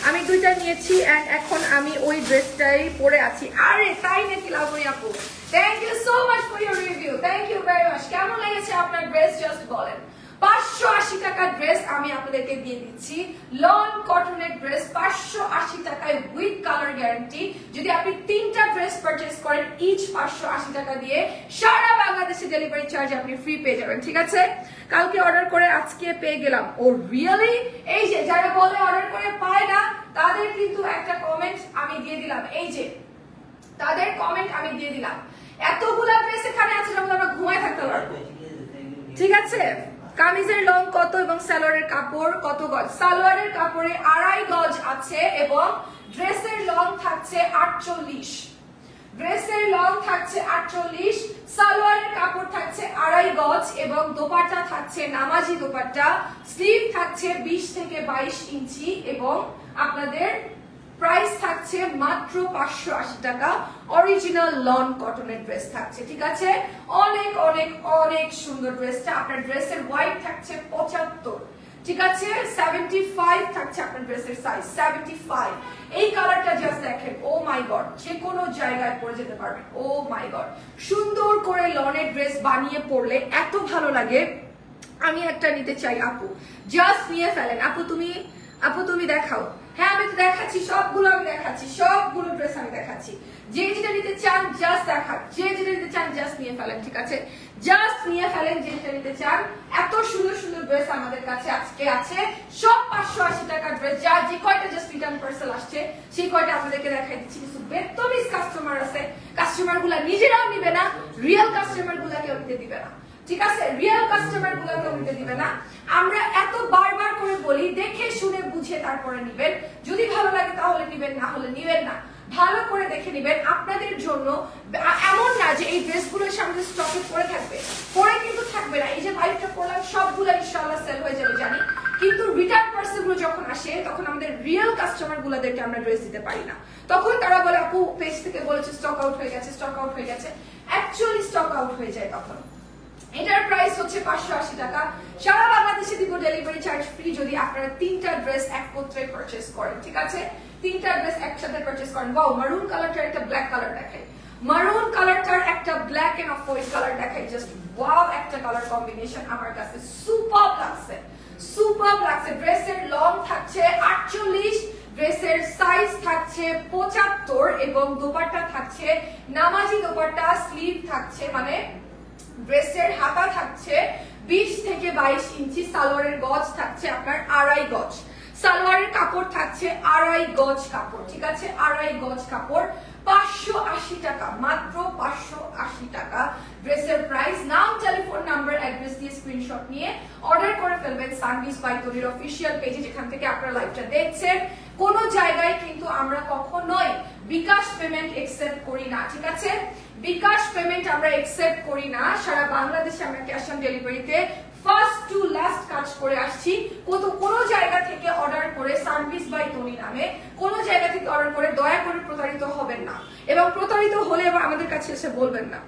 আমি 2টা নিয়েছি এন্ড এখন আমি ওই ড্রেসটাই পরে আছি। আরে তাই নাকি লাভরি আপু, thank you so much for your review, thank you very much. কেমন লেগেছে আপনার ড্রেস জাস্ট বলেন, 580 টাকার ড্রেস আমি আপনাদেরকে দিয়ে দিচ্ছি, লন কটনের ড্রেস 580 টাকায় উইথ কালার গ্যারান্টি। যদি আপনি 3টা ড্রেস পারচেজ করেন ইচ 580 টাকা দিয়ে, সারা বাংলাদেশে ডেলিভারি চার্জ আপনি ফ্রি পেয়ে যাবেন। ঠিক আছে, কালকে অর্ডার করে আজকে পেয়ে গেলাম। ও রিয়েলি? এই যে যারা বলে অর্ডার করে পায় না, তাদের কিন্তু একটা কমেন্ট আমি দিয়ে দিলাম। এই যে তাদের কমেন্ট আমি দিয়ে দিলাম। এতগুলা ড্রেস এখানে আছে, আমরা ঘুমায় থাকতে পারবো। ঠিক আছে, কামিজের লং কত এবং সালোয়ারের কাপড় কত গজ? সালোয়ারের কাপড়ে 2.5 গজ আছে এবং ড্রেসের লং থাকছে 48। ড্রেসের লং থাকছে 48, সালোয়ারের কাপড় থাকছে 2.5 গজ এবং দোপাট্টা থাকছে নামাজি দোপাট্টা। স্লিভ থাকছে 20 থেকে 22 ইঞ্চি এবং আপনাদের প্রাইস থাকছে মাত্র 580 টাকা। অরিজিনাল লন কটনের ড্রেস থাকছে। ঠিক আছে, অনেক অনেক অনেক সুন্দর ড্রেসটা। আপনার ড্রেসের ওয়াইড থাকছে 75। ঠিক আছে, 75 থাকছে আপনার ড্রেসের সাইজ 75। এই কালারটা জাস্ট দেখেন, ও মাই গড, যে কোনো জায়গায় পরে যেতে পারবেন। ও মাই গড, সুন্দর করে লনের ড্রেস বানিয়ে পরলে এত ভালো লাগে। আমি একটা নিতে চাই আপু, জাস্ট নিয়ে ফেলেন। আপু তুমি দেখাও। হ্যাঁ আমি তো দেখাচ্ছি, সবগুলো আমি দেখাচ্ছি, সবগুলো ড্রেস আমি দেখাচ্ছি। যে যেটা নিতে চান জাস্ট দেখান, যে যেটা নিতে চান জাস্ট নিয়ে ফেলেন। ঠিক আছে, জাস্ট নিয়ে ফেলেন যে যেটা নিতে চান। এত সুন্দর সুন্দর ড্রেস আমাদের কাছে আজকে আছে, সব 580 টাকার ড্রেস। যা যে কয়টা জাস্ট রিটার্ন পার্সেল আসছে সেই কয়টা আপনাদেরকে দেখাই দিচ্ছি। কিছু বেতমিজ কাস্টমার আছে, কাস্টমার গুলা নিজেরাও নিবে না, রিয়েল কাস্টমার গুলাকেও নিতে দিবে না। ঠিক আছে, রিয়েল কাস্টমার গুলোকে নিতে দিবে না। আমরা এত বারবার করে বলি, দেখে শুনে বুঝে তারপরে নিবেন। যদি ভালো লাগে তাহলে নিবেন, না হলে নিবেন না। ভালো করে দেখে নিবেন। আপনাদের জন্য এমন না যে এই ড্রেসগুলোর সামনে স্টকে পড়ে থাকবে, পরে কিন্তু থাকবে না। এই যে ভাইটা পরলাম সবগুলো ইনশাআল্লাহ সেল হয়ে যাবে জানি, কিন্তু রিটার্ন পার্সেল গুলো যখন আসে তখন আমাদের রিয়েল কাস্টমার গুলোদেরকে আমরা ড্রেস দিতে পারি না। তখন তারা বলে আপু পেজ থেকে বলেছে স্টক আউট হয়ে গেছে, স্টক আউট হয়ে গেছে। অ্যাকচুয়ালি স্টক আউট হয়ে যায় তখন। এটার প্রাইস হচ্ছে 580 টাকা। সারা বাংলাদেশে দিব ডেলিভারি চার্জ ফ্রি যদি আপনারা 3টা ড্রেস একত্রে পারচেজ করেন। ঠিক আছে, 3টা ড্রেস একসাথে পারচেজ করেন। ওয়াও, মারুন কালারটার একটা ব্ল্যাক কালার দেখাই, মারুন কালারটার একটা black end off white colour দেখাই। জাস্ট ওয়াও, একটা কালার কম্বিনেশন আমার কাছে সুপার লাগছে, সুপার লাগছে। ড্রেসের লং থাকছে 48, ড্রেসের সাইজ থাকছে 75 এবং দোপাট্টা থাকছে নামাজি দোপাট্টা। স্লিভ থাকছে মানে ড্রেসের হাতা থাকছে 20 থেকে 22 ইঞ্চি। সালোয়ারের গজ থাকছে আপনার 2.5 গজ। সালোয়ারের কাপড় থাকছে 2.5 গজ কাপড়। ঠিক আছে, 2.5 গজ কাপড়। 580 টাকা, মাত্র 580 টাকা ড্রেসের প্রাইস। নাম, টেলিফোন নাম্বার, অ্যাড্রেস দিয়ে স্ক্রিনশট নিয়ে অর্ডার করে ফেলবেন সানবিস বাই তনির অফিসিয়াল পেজে, যেখান থেকে আপনারা লাইভটা দেখছেন। কোনো জায়গায় কিন্তু আমরা কখনোই বিকাশ পেমেন্ট একসেপ্ট করি না। ঠিক আছে, বিকাশ পেমেন্ট আমরা একসেপ্ট করি না। সারা বাংলাদেশে আমরা ক্যাশ অন ডেলিভারিতে ফার্স্ট টু লাস্ট কাজ করে আসছি। কোনো জায়গা থেকে অর্ডার করে সানবিস বাই তনি নামে কোনো জায়গা থেকে অর্ডার করে দয়া করে প্রতারিত হবেন না, এবং প্রতারিত হলে আমাদের কাছে এসে বলবেন না।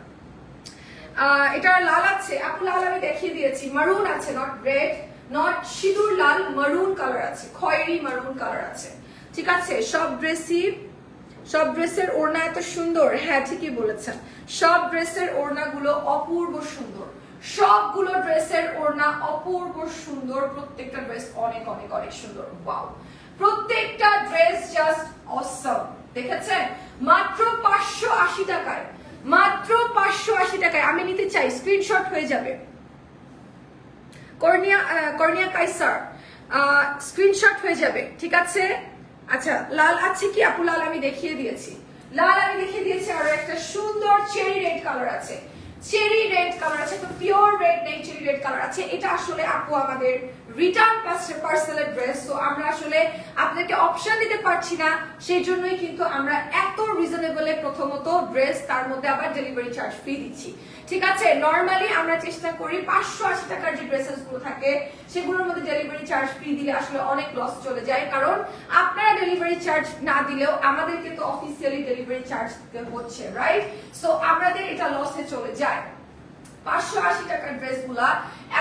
এটা লাল আছে, আপু লাল আমি দেখিয়ে দিয়েছি। মারুন আছে, নট রেড, নট সিঁদুর লাল, মারুন কালার আছে, খয়েরি মারুন কালার আছে। ঠিক আছে, সব ড্রেসের ওড়না এত সুন্দর। হ্যাঁ ঠিকই বলেছেন, সব ড্রেসের ওড়নাগুলো অপূর্ব সুন্দর, সবগুলো ড্রেসের ওড়না অপূর্ব সুন্দর। প্রত্যেকটা ড্রেস অনেক অনেক অনেক সুন্দর। ওয়াও, প্রত্যেকটা ড্রেস জাস্ট অসম। দেখেছেন, মাত্র 580 টাকায়, মাত্র 580 টাকায় আমি নিতে চাই। স্ক্রিনশট হয়ে যাবে। কর্নিয়া কাইসার স্ক্রিনশট হয়ে যাবে। ঠিক আছে, আচ্ছা লাল আছে কি আপু? লাল আমি দেখিয়ে দিয়েছি, লাল আমি দেখিয়ে দিয়েছি। আরো একটা সুন্দর চেরি রেড কালার আছে, চেরি রেড কালার আছে, তো পিওর রেড নেই, চেরি রেড কালার আছে। এটা আসলে আপু আমাদের রিটার্ন পার্সেলের ড্রেস, তো আমরা আসলে আপনাদেরকে অপশন দিতে পারছি না, সেই জন্যই কিন্তু আমরা এত রিজনেবলে প্রথমত ড্রেস, তার মধ্যে আবার ডেলিভারি চার্জ ফ্রি দিচ্ছি। ঠিক আছে, নরমালি আমরা চেষ্টা করি 580 টাকার যে ড্রেসেস গুলো থাকে সেগুলোর মধ্যে ডেলিভারি চার্জ ফ্রি দিলে আসলে অনেক লস চলে যায়, কারণ আপনারা ডেলিভারি চার্জ না দিলেও আমাদেরকে তো অফিসিয়ালি ডেলিভারি চার্জ দিতে হচ্ছে, রাইট? সো আমাদের এটা লসে চলে যায়। 580 টাকার ড্রেস গুলা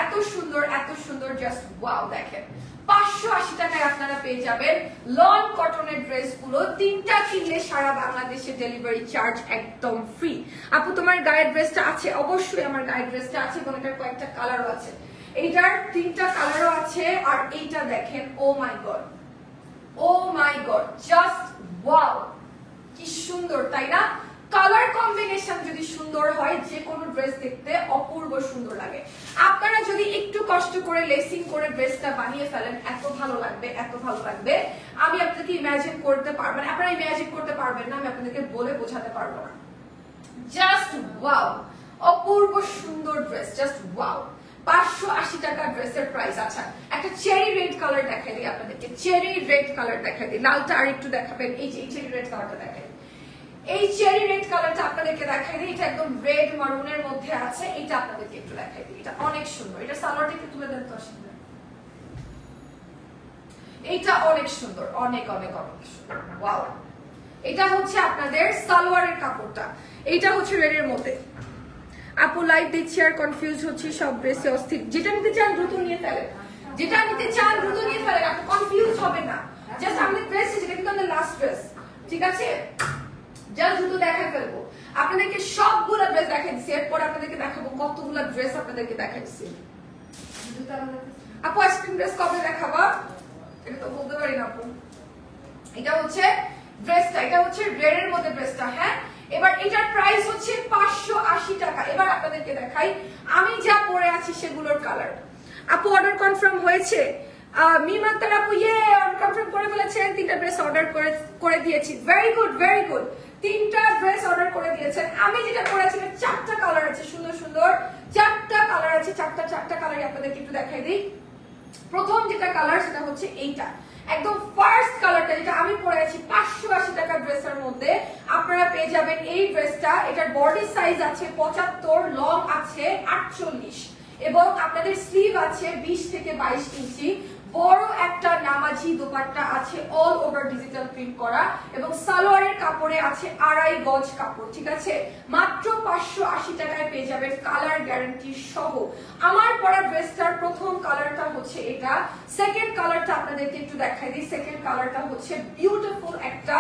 এত সুন্দর, এত সুন্দর, জাস্ট ওয়াও। দেখেন 580 টাকায় আপনারা পেয়ে যাবেন লন কটনের ড্রেস গুলো। 3টা কিনলে সারা বাংলাদেশে ডেলিভারি চার্জ একদম ফ্রি। আপু তোমার গায়ের ড্রেসটা আছে? অবশ্যই আমার গায়ের ড্রেসটা আছে এবং এটার কয়েকটা কালারও আছে। এইটার 3টা কালারও আছে আর এইটা দেখেন ও মাই গড জাস্ট ওয়াও কি সুন্দর তাই না কালার কম্বিনেশন যদি সুন্দর হয় যে কোনো ড্রেস দেখতে অপূর্ব সুন্দর লাগে আপনারা যদি একটু কষ্ট করে লেসিং করে ড্রেসটা বানিয়ে ফেলেন এত ভালো লাগবে আমি আপনাদেরকে ইমাজিন করতে পারবেন আপনারা ইমাজিন করতে পারবেন না আমি আপনাদেরকে বলে বোঝাতে পারবো না জাস্ট ওয়াও অপূর্ব সুন্দর ড্রেস জাস্ট ওয়াও 580 টাকা ড্রেসের প্রাইস আচ্ছা একটা চেরি রেড কালার দেখাই দিই আপনাদেরকে চেরি রেড কালার দেখাই দিই লালটা আর একটু দেখাবেন এই যে চেরি রেড কালারটা দেখাই এই চেরি রেড কালারটা আপনাদেরকে দেখাই দিই এটা একদম রেড মারুনের মধ্যে আছে এটা আপনাদেরকে একটু দেখাই দিই এটা অনেক সুন্দর এটা সালোয়ারটা একটু তুলে দেন তো আসলে এটা অনেক সুন্দর অনেক সুন্দর ওয়াও এটা হচ্ছে আপনাদের সালোয়ারের কাপড়টা এটা হচ্ছে রেডের মধ্যে আপু লাইভ দেখছি আর কনফিউজ হচ্ছি সব ড্রেসে অস্থির যেটা নিতে চান দ্রুত নিয়ে ফেলেন আপনি কনফিউজ হবেন না জাস্ট আমাদের ড্রেস যেটা কিন্তু আমাদের লাস্ট ড্রেস ঠিক আছে জাস্ট দ্রুত দেখাই ফেলবো আপনাদেরকে সবগুলো ড্রেস দেখাই দিচ্ছি এরপর আপনাদেরকে দেখাবো কতগুলো ড্রেস আপনাদেরকে দেখাই দিচ্ছি আপু আইসক্রিম ড্রেস কবে দেখাবা এটা তো বলতে পারি না আপু এটা হচ্ছে ড্রেসটা এটা হচ্ছে রেডের মধ্যে ড্রেসটা হ্যাঁ এবার এটার প্রাইস হচ্ছে 580 টাকা এবার আপনাদেরকে দেখাই আমি যা পরে আছি সেগুলোর কালার আপু অর্ডার কনফার্ম হয়েছে মিমান্তার আপু অর্ডার কনফার্ম করে ফেলেছেন 3টা ড্রেস অর্ডার করে দিয়েছি ভেরি গুড 3টা ড্রেস অর্ডার করে দিয়েছেন আমি যেটা পরেছি 4টা কালার আছে সুন্দর 4টা কালার আছে 4টা কালারই আপনাদেরকে একটু দেখাই দিই প্রথম যেটা কালার সেটা হচ্ছে এইটা একদম ফার্স্ট কালারটা যেটা আমি পরে আছি 580 টাকা ড্রেসের মধ্যে আপনারা পেয়ে যাবেন এই ড্রেসটা এটার বডি সাইজ আছে 75 লং আছে 48 এবং আপনাদের স্লিভ আছে 20 থেকে 22 ইঞ্চি বড় একটা নামাজি দোপাট্টা আছে অল ওভার ডিজিটাল প্রিন্ট করা এবং সালোয়ারের কাপড়ে আছে 2.5 গজ কাপড় ঠিক আছে মাত্র 580 টাকায় পেয়ে যাবেন কালার গ্যারান্টি সহ আমার পরা ড্রেসটার প্রথম কালারটা হচ্ছে এটা সেকেন্ড কালারটা আপনাদেরকে একটু দেখাই দিই সেকেন্ড কালারটা হচ্ছে বিউটিফুল একটা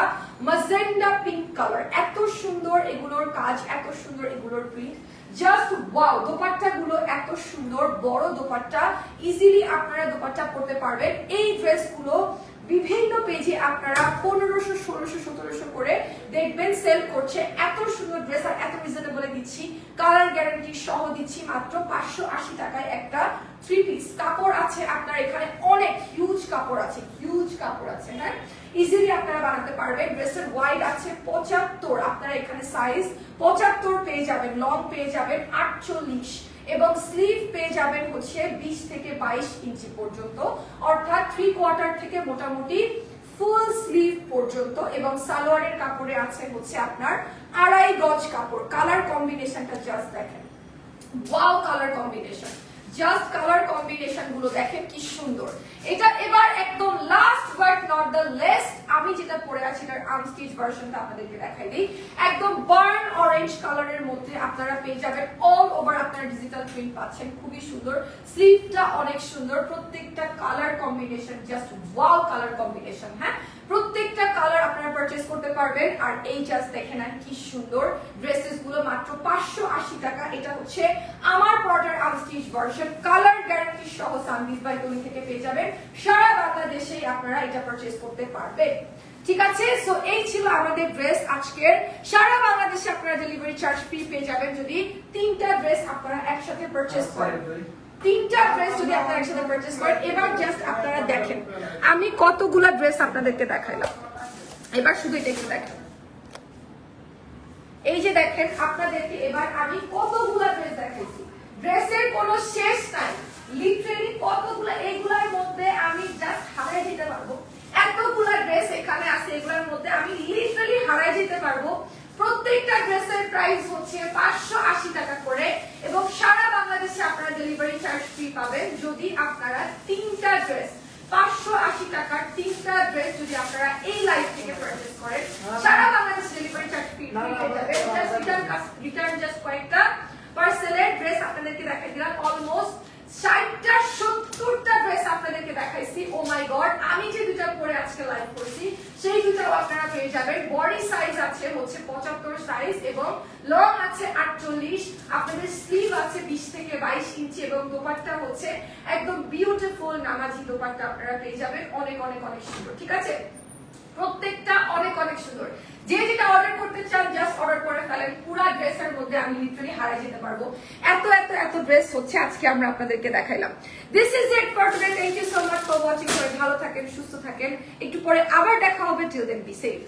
ম্যাজেন্ডা পিঙ্ক কালার এত সুন্দর এগুলোর কাজ এত সুন্দর এগুলোর প্রিন্ট জাস্ট ওয়াও দোপাট্টা গুলো এত সুন্দর বড় দোপাট্টা ইজিলি আপনারা দোপাট্টা পরতে পারবেন এই ড্রেসগুলো বিভিন্ন পেজে আপনারা 1500 1600 1700 করে দেখবেন সেল করছে এত সুন্দর ড্রেস আর এত রিজনেবলে দিচ্ছি কালার গ্যারান্টি সহ দিচ্ছি মাত্র 580 টাকায় একটা 3 পিস কাপড় আছে আপনার এখানে অনেক হিউজ কাপড় আছে হ্যাঁ ইজিলি আপনারা বানাতে পারবেন ড্রেসের ওয়াইড আছে 75 আপনারা এখানে সাইজ 75 পেয়ে যাবেন লং পেয়ে যাবেন 48 এবং স্লিভ পেয়ে যাবেন হচ্ছে 20 থেকে 22 ইঞ্চি পর্যন্ত অর্থাৎ 3/4 থেকে মোটামুটি ফুল স্লিভ পর্যন্ত এবং সালোয়ারের কাপড়ে আছে হচ্ছে আপনার 2.5 গজ কাপড় কালার কম্বিনেশনটা জাস্ট দেখেন wow colour combination just colour combination গুলো দেখেন কি সুন্দর এটা এবার একদম last but not the least আমি যেটা পরে আছি এটার আনস্টিচ ভার্সনটা আপনাদেরকে দেখাই দিই একদম বার্ন অরেঞ্জ কালারের মধ্যে আপনারা পেয়ে যাবেন অল ওভার আপনারা ডিজিটাল প্রিন্ট পাচ্ছেন খুবই সুন্দর স্লিভটা অনেক সুন্দর প্রত্যেকটা colour combination just wow colour combination হ্যাঁ প্রত্যেকটা কালার আপনারা পারচেজ করতে পারবেন আর এই জাস্ট দেখেন কি সুন্দর ড্রেসেস গুলো মাত্র 580 টাকা এটা হচ্ছে আমার product unstitch version colour guarantee সহ সানবিজ বাই তনি থেকে পেয়ে যাবেন সারা বাংলাদেশেই আপনারা এটা পারচেজ করতে পারবেন ঠিক আছে সো এই ছিল আমাদের ড্রেস আজকের সারা বাংলাদেশে আপনারা ডেলিভারি চার্জ ফ্রি পেয়ে যাবেন যদি 3টা ড্রেস আপনারা একসাথে পারচেজ করেন 3টা ড্রেস যদি আপনারা একসাথে পারচেজ করেন এবার জাস্ট আপনারা দেখেন আমি কতগুলা ড্রেস আপনাদেরকে দেখাইলাম এবার শুধু এটা একটু দেখেন এই যে দেখেন আপনাদেরকে এবার আমি কতগুলা ড্রেস দেখাইছি ড্রেসের কোনো শেষ নাই লিটারালি কতগুলা এইগুলার মধ্যে আমি জাস্ট হারাই যেতে পারবো এতগুলা ড্রেস এখানে আছে এগুলোর মধ্যে আমি লিটারালি হারাই যেতে পারবো প্রত্যেকটা ড্রেসের প্রাইস হচ্ছে 580 টাকা করে এবং সারা বাংলাদেশে আপনারা ডেলিভারি চার্জ ফ্রি পাবেন যদি আপনারা 3টা ড্রেস 580 টাকার 3টা ড্রেস যদি আপনারা এই লাইভ থেকে পারচেজ করেন সারা বাংলাদেশে ডেলিভারি চার্জ ফ্রি পেয়ে যাবেন জাস্ট রিটার্ন জাস্ট কয়েকটা পার্সেলের ড্রেস আপনাদেরকে দেখাই দিলাম অলমোস্ট 60টা 70টা ড্রেস আপনাদেরকে দেখাইছি ও মাই গড আমি যে দুটো পরে আজকে লাইভ করছি সেই দুটো আপনারা পেয়ে যাবেন বডি সাইজ আছে হচ্ছে 75 সাইজ এবং লং আছে 48, আপনাদের স্লিভ আছে 20 থেকে 22 ইঞ্চি এবং দোপাট্টা হচ্ছে একদম বিউটিফুল নামাজি দোপাট্টা আপনারা পেয়ে যাবেন, অনেক অনেক অনেক সুন্দর। ঠিক আছে, প্রত্যেকটা অনেক অনেক সুন্দর। যে যেটা অর্ডার করতে চান জাস্ট অর্ডার করে ফেলেন, পুরো ড্রেসের মধ্যে আমি লিটারালি হারিয়ে যেতে পারবো, এত এত এত ড্রেস হচ্ছে আজকে আমরা আপনাদেরকে দেখাইলাম। This is it for today, thank you so much for watching. ভালো থাকেন, সুস্থ থাকেন, একটু পরে আবার দেখা হবে, টিল দেন বি সেফ।